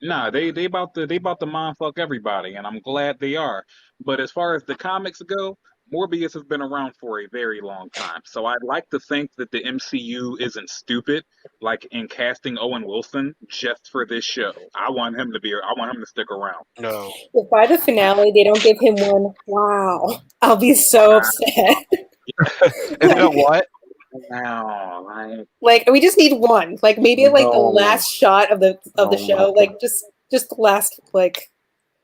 [SPEAKER 4] Nah, they about to mind fuck everybody, and I'm glad they are. But as far as the comics go, Morbius has been around for a very long time. So I'd like to think that the MCU isn't stupid, like in casting Owen Wilson just for this show. I want him to stick around.
[SPEAKER 1] No.
[SPEAKER 2] If by the finale they don't give him one, wow, I'll be so upset.
[SPEAKER 1] You know what?
[SPEAKER 4] Wow,
[SPEAKER 2] like we just need one. Like maybe like the last shot of the show. Like just the last like.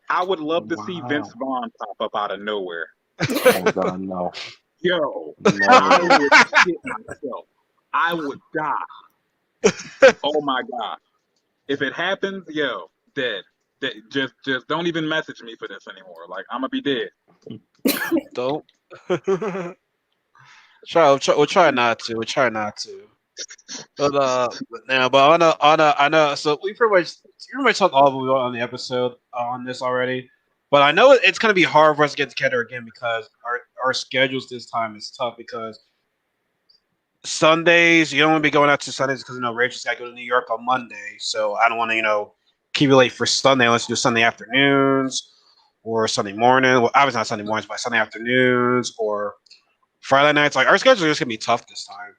[SPEAKER 4] I would love to see Vince Vaughn pop up out of nowhere.
[SPEAKER 3] Oh God, no.
[SPEAKER 4] Yo, I would shit myself. I would die. Oh my God. If it happens, yo, dead. Just don't even message me for this anymore. Like I'm gonna be dead.
[SPEAKER 1] Don't. We'll try not to. But I know. So we pretty much talked all we want on the episode on this already. But I know it's gonna be hard for us to get together again because our schedules this time is tough because Sundays you don't want to be going out to Sundays because Rachel's got to go to New York on Monday, so I don't want to keep you late for Sunday unless you do Sunday afternoons or Sunday morning. Well, obviously not Sunday mornings, but Sunday afternoons or Friday nights. Like our schedules are just gonna be tough this time.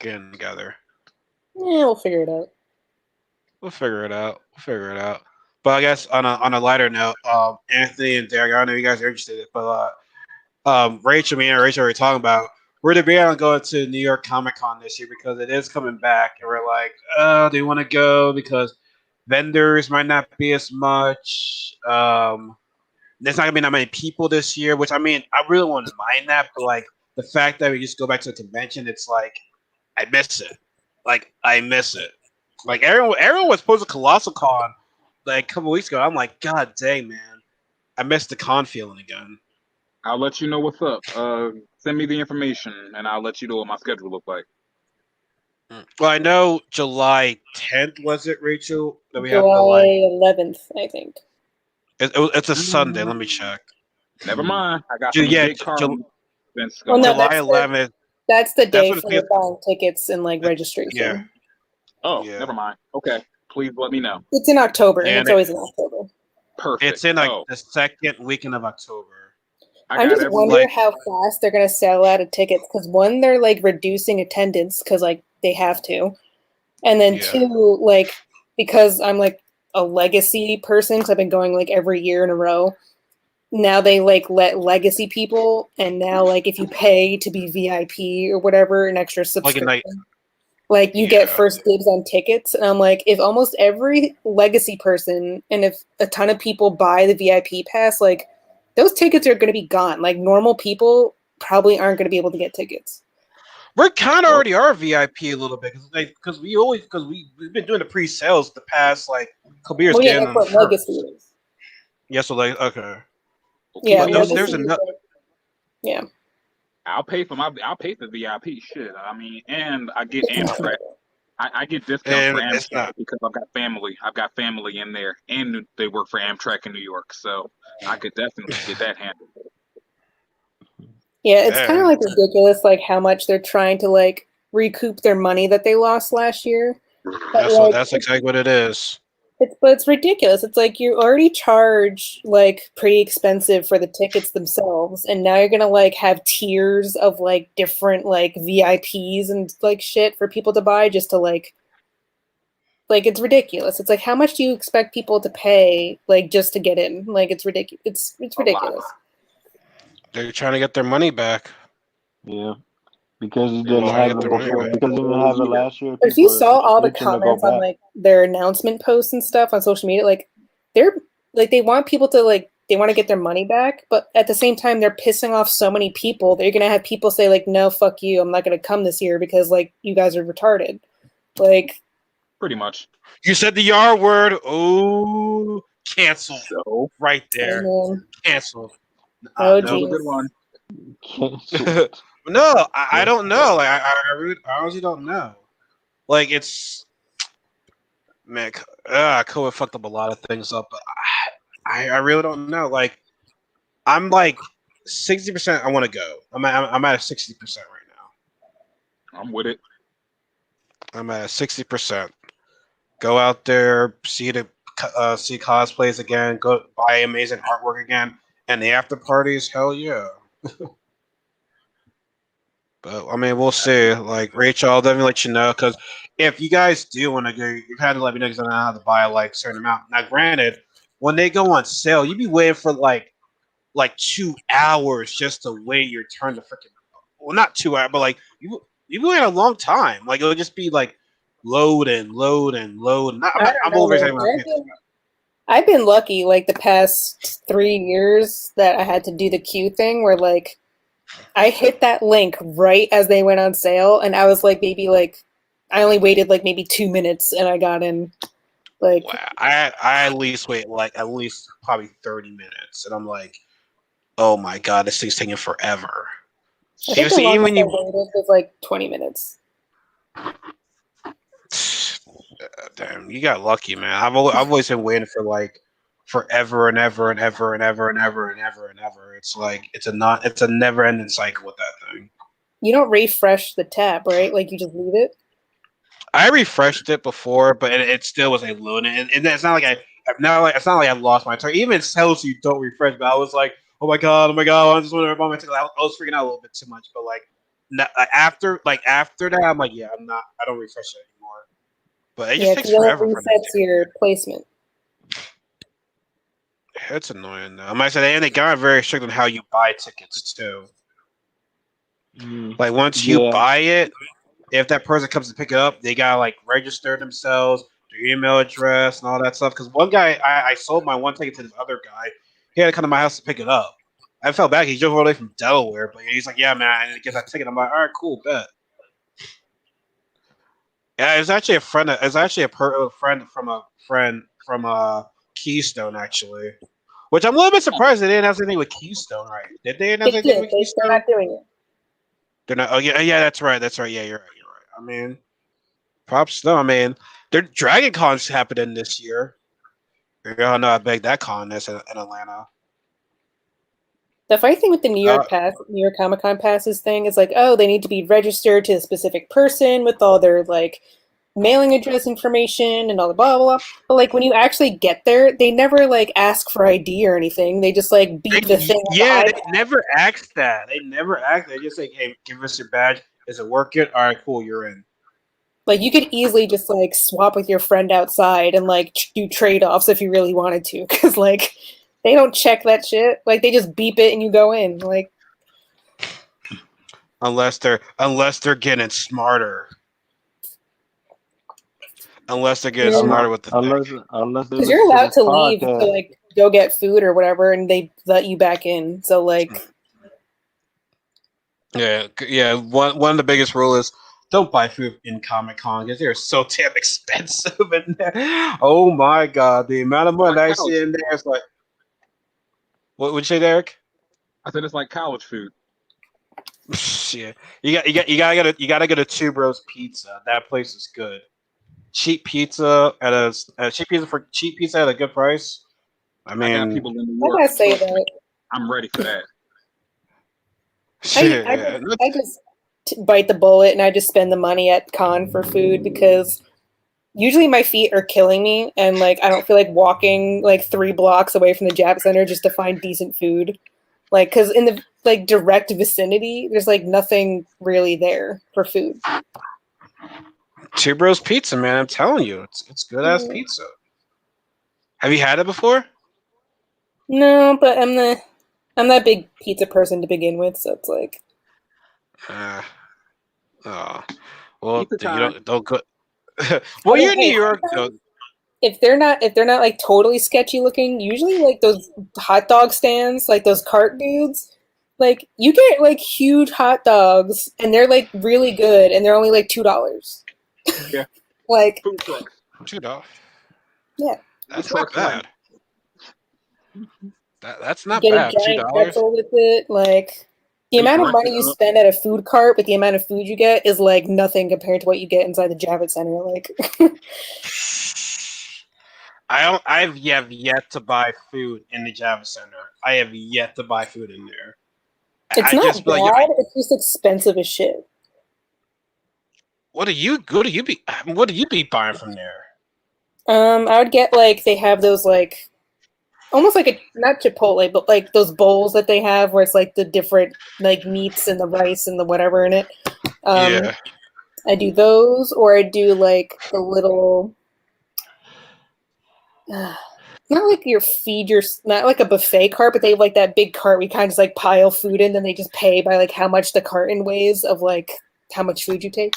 [SPEAKER 1] Getting together.
[SPEAKER 2] Yeah, we'll figure it out.
[SPEAKER 1] We'll figure it out. But I guess on a lighter note, Anthony and Derek, I don't know if you guys are interested, but Rachel, me and Rachel were talking about we're debating on going to New York Comic Con this year because it is coming back, and we're like, do you want to go because vendors might not be as much. There's not gonna be that many people this year, which I mean, I really wouldn't mind that, but like the fact that we just go back to a convention, it's like I miss it. Like everyone was supposed to Colossal Con like a couple weeks ago. I'm like, God dang, man, I missed the con feeling again.
[SPEAKER 4] I'll let you know what's up. Send me the information, and I'll let you know what my schedule look like.
[SPEAKER 1] Well, I know July 10th was it, Rachel? That we
[SPEAKER 2] July
[SPEAKER 1] have
[SPEAKER 2] 11th, I think.
[SPEAKER 1] It's a Sunday. Let me check.
[SPEAKER 4] Never mind. I got some big car events going.
[SPEAKER 1] July 11th.
[SPEAKER 2] That's the day for buying tickets and like registration.
[SPEAKER 1] Yeah.
[SPEAKER 4] Oh, never mind. Okay, please let me know.
[SPEAKER 2] It's in October, and it's always in October.
[SPEAKER 4] Perfect.
[SPEAKER 1] It's in the second weekend of October.
[SPEAKER 2] I just wonder how fast they're gonna sell out of tickets because one, they're like reducing attendance because like they have to, and then two, like because I'm like a legacy person because I've been going like every year in a row. Now they like let legacy people, and now like if you pay to be VIP or whatever, an extra subscription, like you get first dibs on tickets. And I'm like, if almost every legacy person and if a ton of people buy the VIP pass, like those tickets are going to be gone. Like normal people probably aren't going to be able to get tickets.
[SPEAKER 1] We're kind of already are VIP a little bit because we've been doing the pre-sales the past like couple years.
[SPEAKER 2] Oh yeah, that's what legacy is.
[SPEAKER 1] Yeah, so like okay.
[SPEAKER 2] Yeah,
[SPEAKER 1] there's another.
[SPEAKER 2] Yeah.
[SPEAKER 4] I'll pay for VIP shit. I mean, and I get Amtrak. I get discounts for Amtrak because I've got family in there, and they work for Amtrak in New York, so I could definitely get that handled.
[SPEAKER 2] Yeah, it's kind of like ridiculous, like how much they're trying to like recoup their money that they lost last year.
[SPEAKER 1] That's exactly what it is.
[SPEAKER 2] But it's ridiculous. It's like you already charge like pretty expensive for the tickets themselves, and now you're gonna like have tiers of like different like VIPs and like shit for people to buy just to like Like, it's ridiculous. It's like, how much do you expect people to pay, like, just to get in? Like, it's ridiculous. It's ridiculous.
[SPEAKER 1] They're trying to get their money back.
[SPEAKER 3] Yeah, because you
[SPEAKER 1] They
[SPEAKER 3] didn't
[SPEAKER 1] want to
[SPEAKER 3] have
[SPEAKER 1] get
[SPEAKER 3] it
[SPEAKER 1] their money
[SPEAKER 3] before.
[SPEAKER 1] back.
[SPEAKER 3] Because you didn't have it last year.
[SPEAKER 2] But if you
[SPEAKER 3] People
[SPEAKER 2] saw all the
[SPEAKER 3] itching to go
[SPEAKER 2] comments on
[SPEAKER 3] back.
[SPEAKER 2] like their announcement posts and stuff on social media, like they're like they want people to like they want to get their money back, but at the same time they're pissing off so many people that you're gonna have people say like, no, fuck you, I'm not gonna come this year because like you guys are retarded. Like
[SPEAKER 4] Pretty much.
[SPEAKER 1] You said the R word. Oh, canceled.
[SPEAKER 4] So
[SPEAKER 1] Right there.
[SPEAKER 2] amen.
[SPEAKER 1] Canceled.
[SPEAKER 2] Oh,
[SPEAKER 4] that was a
[SPEAKER 2] geez.
[SPEAKER 4] good one.
[SPEAKER 3] Canceled.
[SPEAKER 1] No, I don't know. Like I honestly don't know. Like it's man, COVID fucked up a lot of things up, but I really don't know. Like I'm like 60%. I want to go. I'm at a 60% right now.
[SPEAKER 4] I'm with it.
[SPEAKER 1] I'm at 60%. Go out there, see cosplays again. Go buy amazing artwork again, and the after parties. Hell yeah. But I mean, we'll see. Like Rachel, I'll definitely let you know because if you guys do want to go, you've had to let me know because I don't know how to buy like a certain amount. Now, granted, when they go on sale, you be waiting for like 2 hours just to wait your turn to freaking. Well, not 2 hours, but like you be waiting a long time. Like it'll just be like load and load and load. I'm over
[SPEAKER 2] I've been lucky like the past 3 years that I had to do the queue thing where like I hit that link right as they went on sale, and I was like, maybe like I only waited like maybe 2 minutes, and I got in. Like,
[SPEAKER 1] wow. I at least wait like at least probably 30 minutes, and I'm like, oh my god, this thing's taking forever.
[SPEAKER 2] I think the longest I waited was like 20 minutes.
[SPEAKER 1] Damn, you got lucky, man. I've always been waiting for like forever and ever and ever and ever and ever and ever and ever. It's like it's a never ending cycle with that thing.
[SPEAKER 2] You don't refresh the tab, right? Like you just leave it.
[SPEAKER 1] I refreshed it before, but it still was like loading, and it's not like it's not like I lost my turn. Even it tells you don't refresh, but I was like, oh my god, I just want to remind myself. I was freaking out a little bit too much, but like after that, I'm like, yeah, I don't refresh it anymore. But it just takes forever.
[SPEAKER 2] It resets your placement.
[SPEAKER 1] It's annoying though. I might say, and they got very strict on how you buy tickets too. Like once you buy it, if that person comes to pick it up, they gotta like register themselves, their email address, and all that stuff. Because one guy, I sold my one ticket to this other guy. He had to come to my house to pick it up. I felt bad. He drove all the way from Delaware, but he's like, "Yeah, man," and he gets that ticket. I'm like, "All right, cool, bet." Yeah, it's actually a friend. It's actually a friend from Keystone, actually. Which I'm a little bit surprised they didn't have anything with Keystone, right? Did they announce anything with Keystone?
[SPEAKER 2] They're not doing it.
[SPEAKER 1] They're not. Oh yeah, that's right. Yeah, you're right. I mean, props though. I mean, their Dragon Con's happening this year. You all know I beg that con is in Atlanta.
[SPEAKER 2] The funny thing with the New York Comic Con passes thing is like, oh, they need to be registered to a specific person with all their like mailing address information and all the blah blah blah. But like when you actually get there, they never like ask for ID or anything. They just like beep the thing.
[SPEAKER 1] Yeah, they never ask that. They never ask. They just say, "Hey, give us your badge. Is it working? All right, cool, you're in."
[SPEAKER 2] Like you could easily just like swap with your friend outside and like do trade-offs if you really wanted to, because like they don't check that shit. Like they just beep it and you go in. Like
[SPEAKER 1] unless they're getting smarter. Unless they're getting smarter with the
[SPEAKER 3] unless
[SPEAKER 2] because you're allowed to leave to like go get food or whatever, and they let you back in. So like,
[SPEAKER 1] yeah. One of the biggest rules is don't buy food in Comic Con because they're so damn expensive in there. Oh my god, the amount of money I see in there is like. What would you say, Derek?
[SPEAKER 4] I said it's like college food.
[SPEAKER 1] Yeah, you gotta go to Two Bros Pizza. That place is good. Cheap pizza at a cheap pizza at a good price. I mean,
[SPEAKER 4] I got people in New York.
[SPEAKER 2] I gotta say that
[SPEAKER 4] I'm ready for that.
[SPEAKER 2] I just bite the bullet and I just spend the money at con for food because usually my feet are killing me and like I don't feel like walking like 3 blocks away from the Jap Center just to find decent food. Like, because in the like direct vicinity, there's like nothing really there for food.
[SPEAKER 1] Two Bros Pizza, man. I'm telling you, it's good ass pizza. Have you had it before?
[SPEAKER 2] No, but I'm not a big pizza person to begin with, so it's like.
[SPEAKER 1] Well,
[SPEAKER 4] Pizza
[SPEAKER 1] you
[SPEAKER 4] time.
[SPEAKER 1] don't go. Well, you're in New
[SPEAKER 2] Hey,
[SPEAKER 1] York, though.
[SPEAKER 2] if they're not like totally sketchy looking, usually like those hot dog stands, like those cart dudes, like you get like huge hot dogs and they're like really good and they're only like $2.
[SPEAKER 4] Yeah.
[SPEAKER 2] Like
[SPEAKER 4] Food trucks.
[SPEAKER 1] $2.
[SPEAKER 2] yeah,
[SPEAKER 1] That's
[SPEAKER 4] Food
[SPEAKER 1] not
[SPEAKER 4] trucks like
[SPEAKER 1] bad. That's
[SPEAKER 2] you
[SPEAKER 1] not
[SPEAKER 2] get a
[SPEAKER 1] bad.
[SPEAKER 2] giant
[SPEAKER 1] $2.
[SPEAKER 2] pretzel with it. Like the
[SPEAKER 4] they
[SPEAKER 2] amount of
[SPEAKER 4] dress
[SPEAKER 2] money
[SPEAKER 4] it
[SPEAKER 2] you
[SPEAKER 4] up.
[SPEAKER 2] spend at a food cart with the amount of food you get is like nothing compared to what you get inside the Javits Center. Like
[SPEAKER 1] I've yet to buy food in the Java Center. I have yet to buy food in there.
[SPEAKER 2] it's
[SPEAKER 1] I
[SPEAKER 2] not
[SPEAKER 1] just be like,
[SPEAKER 2] bad, it's just expensive as shit.
[SPEAKER 1] what do you be buying from there?
[SPEAKER 2] I would get like they have those like almost like a not Chipotle, but like those bowls that they have where it's like the different like meats and the rice and the whatever in it. Um,
[SPEAKER 1] Yeah.
[SPEAKER 2] I do those, or I do like the little, not like your feed your, not like a buffet cart, but they have like that big cart we kind of just like pile food in, then they just pay by like how much the carton weighs of like how much food you take.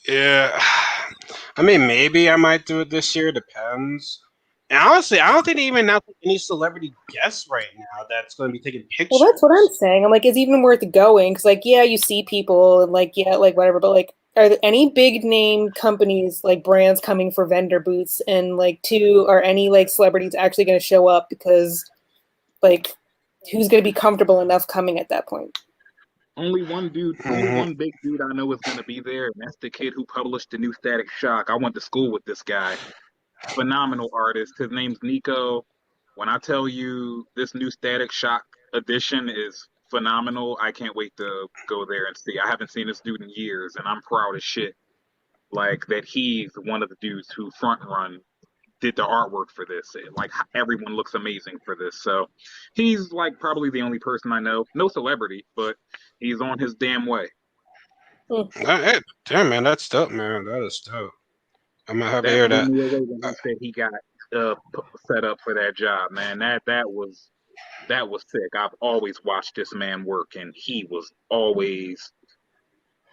[SPEAKER 1] Yeah. I mean, maybe I might do it this year. Depends. And honestly, I don't think they even announced any celebrity guests right now that's going to be taking
[SPEAKER 2] Well, that's what I'm
[SPEAKER 1] pictures.
[SPEAKER 2] saying. I'm like, it's even worth going because, like, yeah, you see people and, like, yeah, like whatever, but like, are there any big name companies like brands coming for vendor booths? And like, two, are any like celebrities actually going to show up? Because, like, who's going to be comfortable enough coming at that point?
[SPEAKER 4] Only one
[SPEAKER 1] Mhm.
[SPEAKER 4] big dude I know is going to be there, and that's the kid who published the new Static Shock. I went to school with this guy. Phenomenal artist. His name's Nico. When I tell you this new Static Shock edition is phenomenal, I can't wait to go there and see. I haven't seen this dude in years, and I'm proud as shit. Like that he's one of the dudes who front run did the artwork for this. Like everyone looks amazing for this. So he's like probably the only person I know. No celebrity, but he's on his damn way.
[SPEAKER 1] Hey, damn, man, that's dope, man. That is dope. I'm gonna happy to
[SPEAKER 4] That
[SPEAKER 1] hear
[SPEAKER 4] blew
[SPEAKER 1] that.
[SPEAKER 4] me away when he said he got set up for that job, man. That was sick. I've always watched this man work, and he was always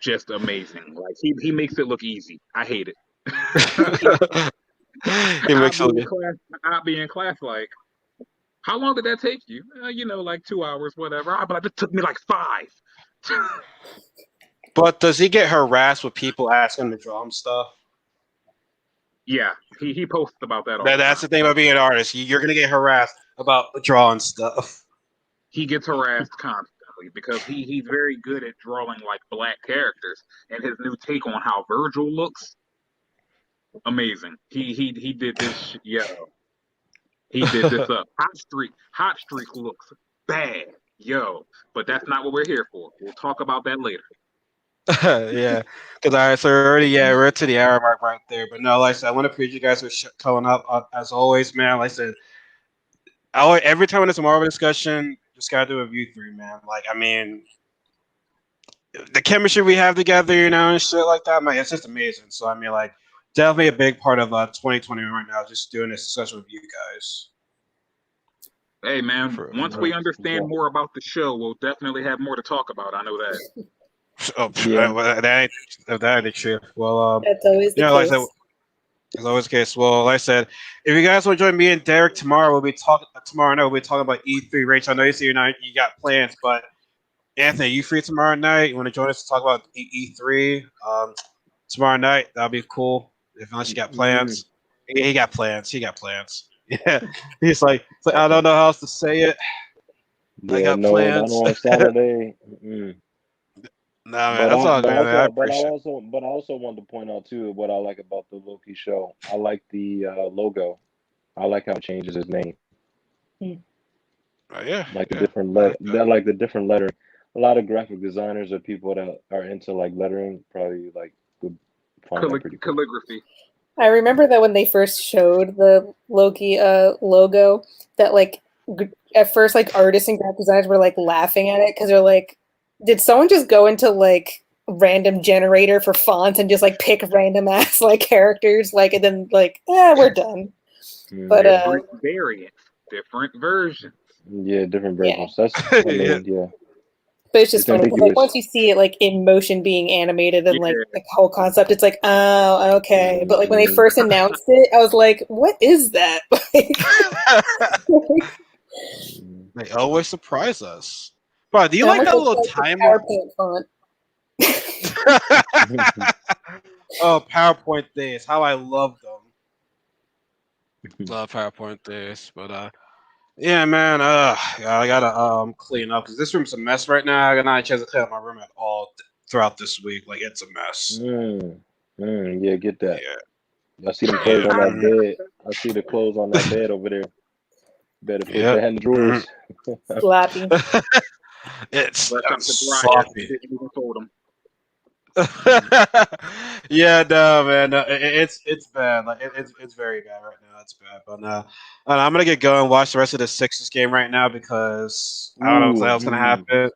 [SPEAKER 4] just amazing. Like he makes it look easy. I hate it.
[SPEAKER 1] He
[SPEAKER 4] I'll
[SPEAKER 1] makes
[SPEAKER 4] be
[SPEAKER 1] it
[SPEAKER 4] in
[SPEAKER 1] look.
[SPEAKER 4] class. I'll be in class like, how long did that take you? Like 2 hours, whatever. But it took me like 5.
[SPEAKER 1] But does he get harassed with people asking him to draw him stuff?
[SPEAKER 4] Yeah, he posts about that all the
[SPEAKER 1] That's
[SPEAKER 4] time.
[SPEAKER 1] the thing about being an artist. You're gonna get harassed about drawing stuff.
[SPEAKER 4] He gets harassed constantly because he's very good at drawing like black characters, and his new take on how Virgil looks, amazing. He did this. Yo, he did this up. Hot Streak looks bad, yo. But that's not what we're here for. We'll talk about that later.
[SPEAKER 1] Yeah, because all right, so we're to the hour mark right there. But no, like I said, I want to appreciate you guys for coming up as always, man. Like I said, every time it's a Marvel discussion, just gotta do a view through, man. Like I mean, the chemistry we have together, and shit like that, man, it's just amazing. So I mean, like, definitely a big part of 2020 right now, just doing this discussion with you guys.
[SPEAKER 4] Hey man,
[SPEAKER 1] For
[SPEAKER 4] once
[SPEAKER 1] real.
[SPEAKER 4] we understand more about the show, we'll definitely have more to talk about. I know that.
[SPEAKER 1] Oh,
[SPEAKER 3] Yeah.
[SPEAKER 1] that ain't true. Well,
[SPEAKER 2] That's always the
[SPEAKER 1] like I
[SPEAKER 2] case.
[SPEAKER 1] said, as always the case. Well, like I said, if you guys want to join me and Derek tomorrow, we'll be talking tomorrow night. We'll be talking about E3. Rachel, I know you got plans, but Anthony, you free tomorrow night? You want to join us to talk about E3 tomorrow night? That'll be cool. Unless you got plans, he got plans. He got plans. Yeah, he's like I don't know how else to say it. I
[SPEAKER 3] Yeah,
[SPEAKER 1] got
[SPEAKER 3] no, not
[SPEAKER 1] plans.
[SPEAKER 3] on Saturday. Mm-mm.
[SPEAKER 1] Nah, man,
[SPEAKER 3] But
[SPEAKER 1] that's
[SPEAKER 3] I,
[SPEAKER 1] all
[SPEAKER 3] but
[SPEAKER 1] good, man. I
[SPEAKER 3] also, but I
[SPEAKER 1] appreciate it.
[SPEAKER 3] also, but I also wanted to point out too what I like about the Loki show. I like the logo. I like how it changes his name,
[SPEAKER 1] Yeah,
[SPEAKER 3] like the
[SPEAKER 1] yeah.
[SPEAKER 3] different
[SPEAKER 1] I
[SPEAKER 3] let
[SPEAKER 1] like that.
[SPEAKER 3] that like the different lettering. A lot of graphic designers or people that are into like lettering probably like would find that pretty cool.
[SPEAKER 4] Calligraphy.
[SPEAKER 2] I remember that when they first showed the Loki logo, that like at first like artists and graphic designers were like laughing at it because they're like, did someone just go into like random generator for fonts and just like pick random ass like characters, like, and then like, we're done. But
[SPEAKER 4] different variants, different versions.
[SPEAKER 3] Yeah, different versions. That's I mean, yeah.
[SPEAKER 2] But it's just
[SPEAKER 3] It's
[SPEAKER 2] funny. Like once
[SPEAKER 3] ambiguous.
[SPEAKER 2] you see it like in motion being animated and like
[SPEAKER 4] Yeah.
[SPEAKER 2] the whole concept, it's like, oh, okay. But like when they first announced it, I was like, what is that?
[SPEAKER 1] They always surprise us. Bro, do you
[SPEAKER 2] I
[SPEAKER 1] like that
[SPEAKER 2] almost
[SPEAKER 1] little
[SPEAKER 2] like the
[SPEAKER 1] timer?
[SPEAKER 2] PowerPoint font.
[SPEAKER 1] Oh, PowerPoint days. How I love them. Love PowerPoint days. But yeah, man, yeah, I gotta clean up because this room's a mess right now. I got not a chance to clean up my room at all throughout this week. Like it's a mess.
[SPEAKER 3] Yeah, get that.
[SPEAKER 1] Yeah.
[SPEAKER 3] I see them clothes on that bed. I see the clothes on that bed over there. Better put that in the drawers.
[SPEAKER 2] Sloppy.
[SPEAKER 1] It's
[SPEAKER 4] Rush up to dry
[SPEAKER 1] sloppy.
[SPEAKER 4] Didn't even fold them.
[SPEAKER 1] Yeah, no, man, no, it's bad. Like it's very bad right now. It's bad, but I'm gonna get going. Watch the rest of the Sixers game right now because I don't know what else gonna happen.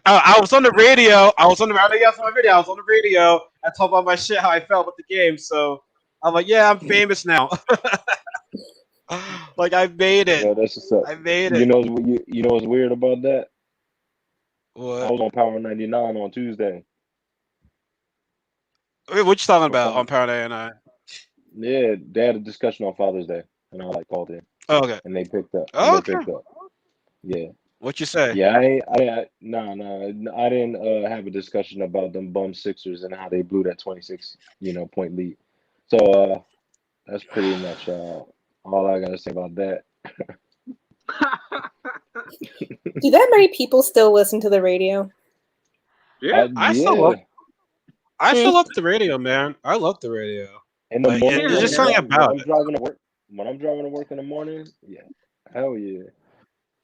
[SPEAKER 1] I was on the radio. I was on the radio. I was on the radio. I told about my shit how I felt with the game. So I'm like, yeah, I'm famous now. Like I made it.
[SPEAKER 3] Yeah, that's just up.
[SPEAKER 1] I made it.
[SPEAKER 3] You know what's weird about that?
[SPEAKER 1] What?
[SPEAKER 3] I was on Power 99 on Tuesday.
[SPEAKER 1] Wait, what you talking about on Power 99?
[SPEAKER 3] Yeah, they had a discussion on Father's Day, and I like called in.
[SPEAKER 1] Oh, okay.
[SPEAKER 3] And they picked up.
[SPEAKER 1] Oh, okay.
[SPEAKER 3] Yeah.
[SPEAKER 1] What you say?
[SPEAKER 3] Yeah, I didn't have a discussion about them bum Sixers and how they blew that 26 point lead. So that's pretty much all I gotta say about that.
[SPEAKER 2] Do that many people still listen to the radio?
[SPEAKER 4] Yeah,
[SPEAKER 1] I still love the radio, man. I love the radio.
[SPEAKER 3] In the morning,
[SPEAKER 1] there's just something about
[SPEAKER 3] when I'm driving to work. When I'm driving to work in the morning, yeah, hell yeah.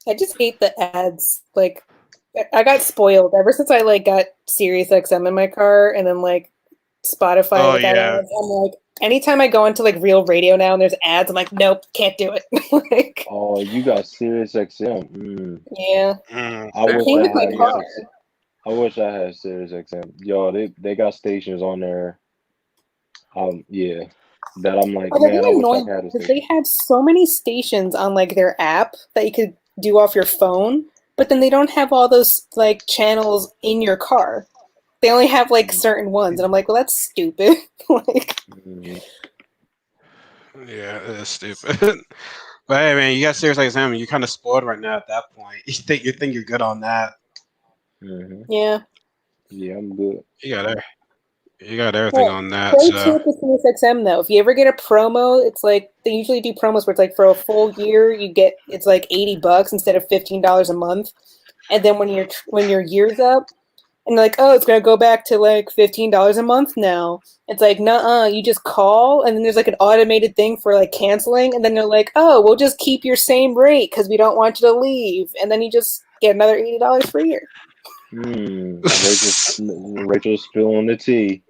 [SPEAKER 2] I just hate the ads. Like, I got spoiled ever since I like got Sirius XM in my car, and then like Spotify without ads. I'm like, anytime I go into like real radio now and there's ads, I'm like, nope, can't do it. Like,
[SPEAKER 3] oh, you got Sirius XM.
[SPEAKER 2] Yeah.
[SPEAKER 3] I wish I had Sirius XM. Yo, they got stations on there. Yeah, that I'm like, man, I wish I had a station.
[SPEAKER 2] They have so many stations on like their app that you could do off your phone, but then they don't have all those like channels in your car. They only have like certain ones, and I'm like, well, that's stupid. Like,
[SPEAKER 1] yeah, it is stupid. But hey, man, you got Sirius XM. You're kind of spoiled right now at that point. You think you're good on that?
[SPEAKER 2] Yeah.
[SPEAKER 3] Yeah, I'm good.
[SPEAKER 1] You got everything on that.
[SPEAKER 2] Pro tip with Sirius XM though, if you ever get a promo, it's like they usually do promos where it's like for a full year it's like $80 instead of $15 a month, and then when your year's up, and they're like, oh, it's gonna go back to like $15 a month now. It's like, nuh-uh, you just call, and then there's like an automated thing for like canceling, and then they're like, oh, we'll just keep your same rate because we don't want you to leave, and then you just get another $80 for a year.
[SPEAKER 3] Rachel's spilling the tea.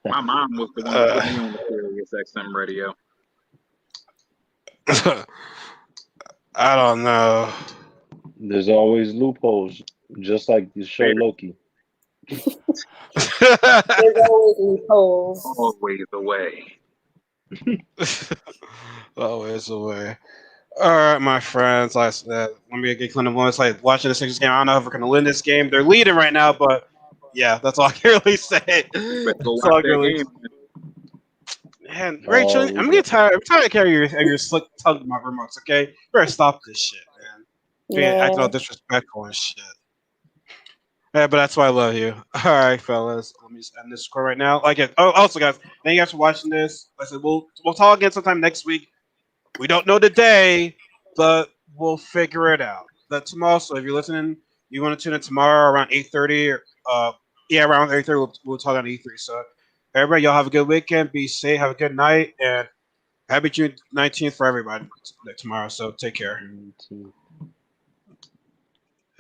[SPEAKER 4] My mom was the one that put me on the Sirius XM radio.
[SPEAKER 1] I don't know.
[SPEAKER 3] There's always loopholes, just like the show Loki.
[SPEAKER 2] There's always loopholes.
[SPEAKER 4] Always the way.
[SPEAKER 1] Always the way. All right, my friends. Like I said, let me get Clinton Lawrence. Like watching the Sixers game. I don't know if we're gonna win this game. They're leading right now, but yeah, that's all I can really say. That's all I can really say. Man, Rachel, I'm getting tired. I'm tired of carrying your slick tongue in my remarks. Okay, you better stop this shit, man. Being acting all disrespectful and shit. Yeah, but that's why I love you. All right, fellas. Let me just end this record right now. Also, guys, thank you guys for watching this. Like I said, we'll talk again sometime next week. We don't know the day, but we'll figure it out. That tomorrow. So if you're listening, you want to tune in tomorrow around 8:30 or around 8:30. We'll talk on E3. So everybody, y'all have a good weekend. Be safe. Have a good night, and happy June 19th for everybody tomorrow. So take care.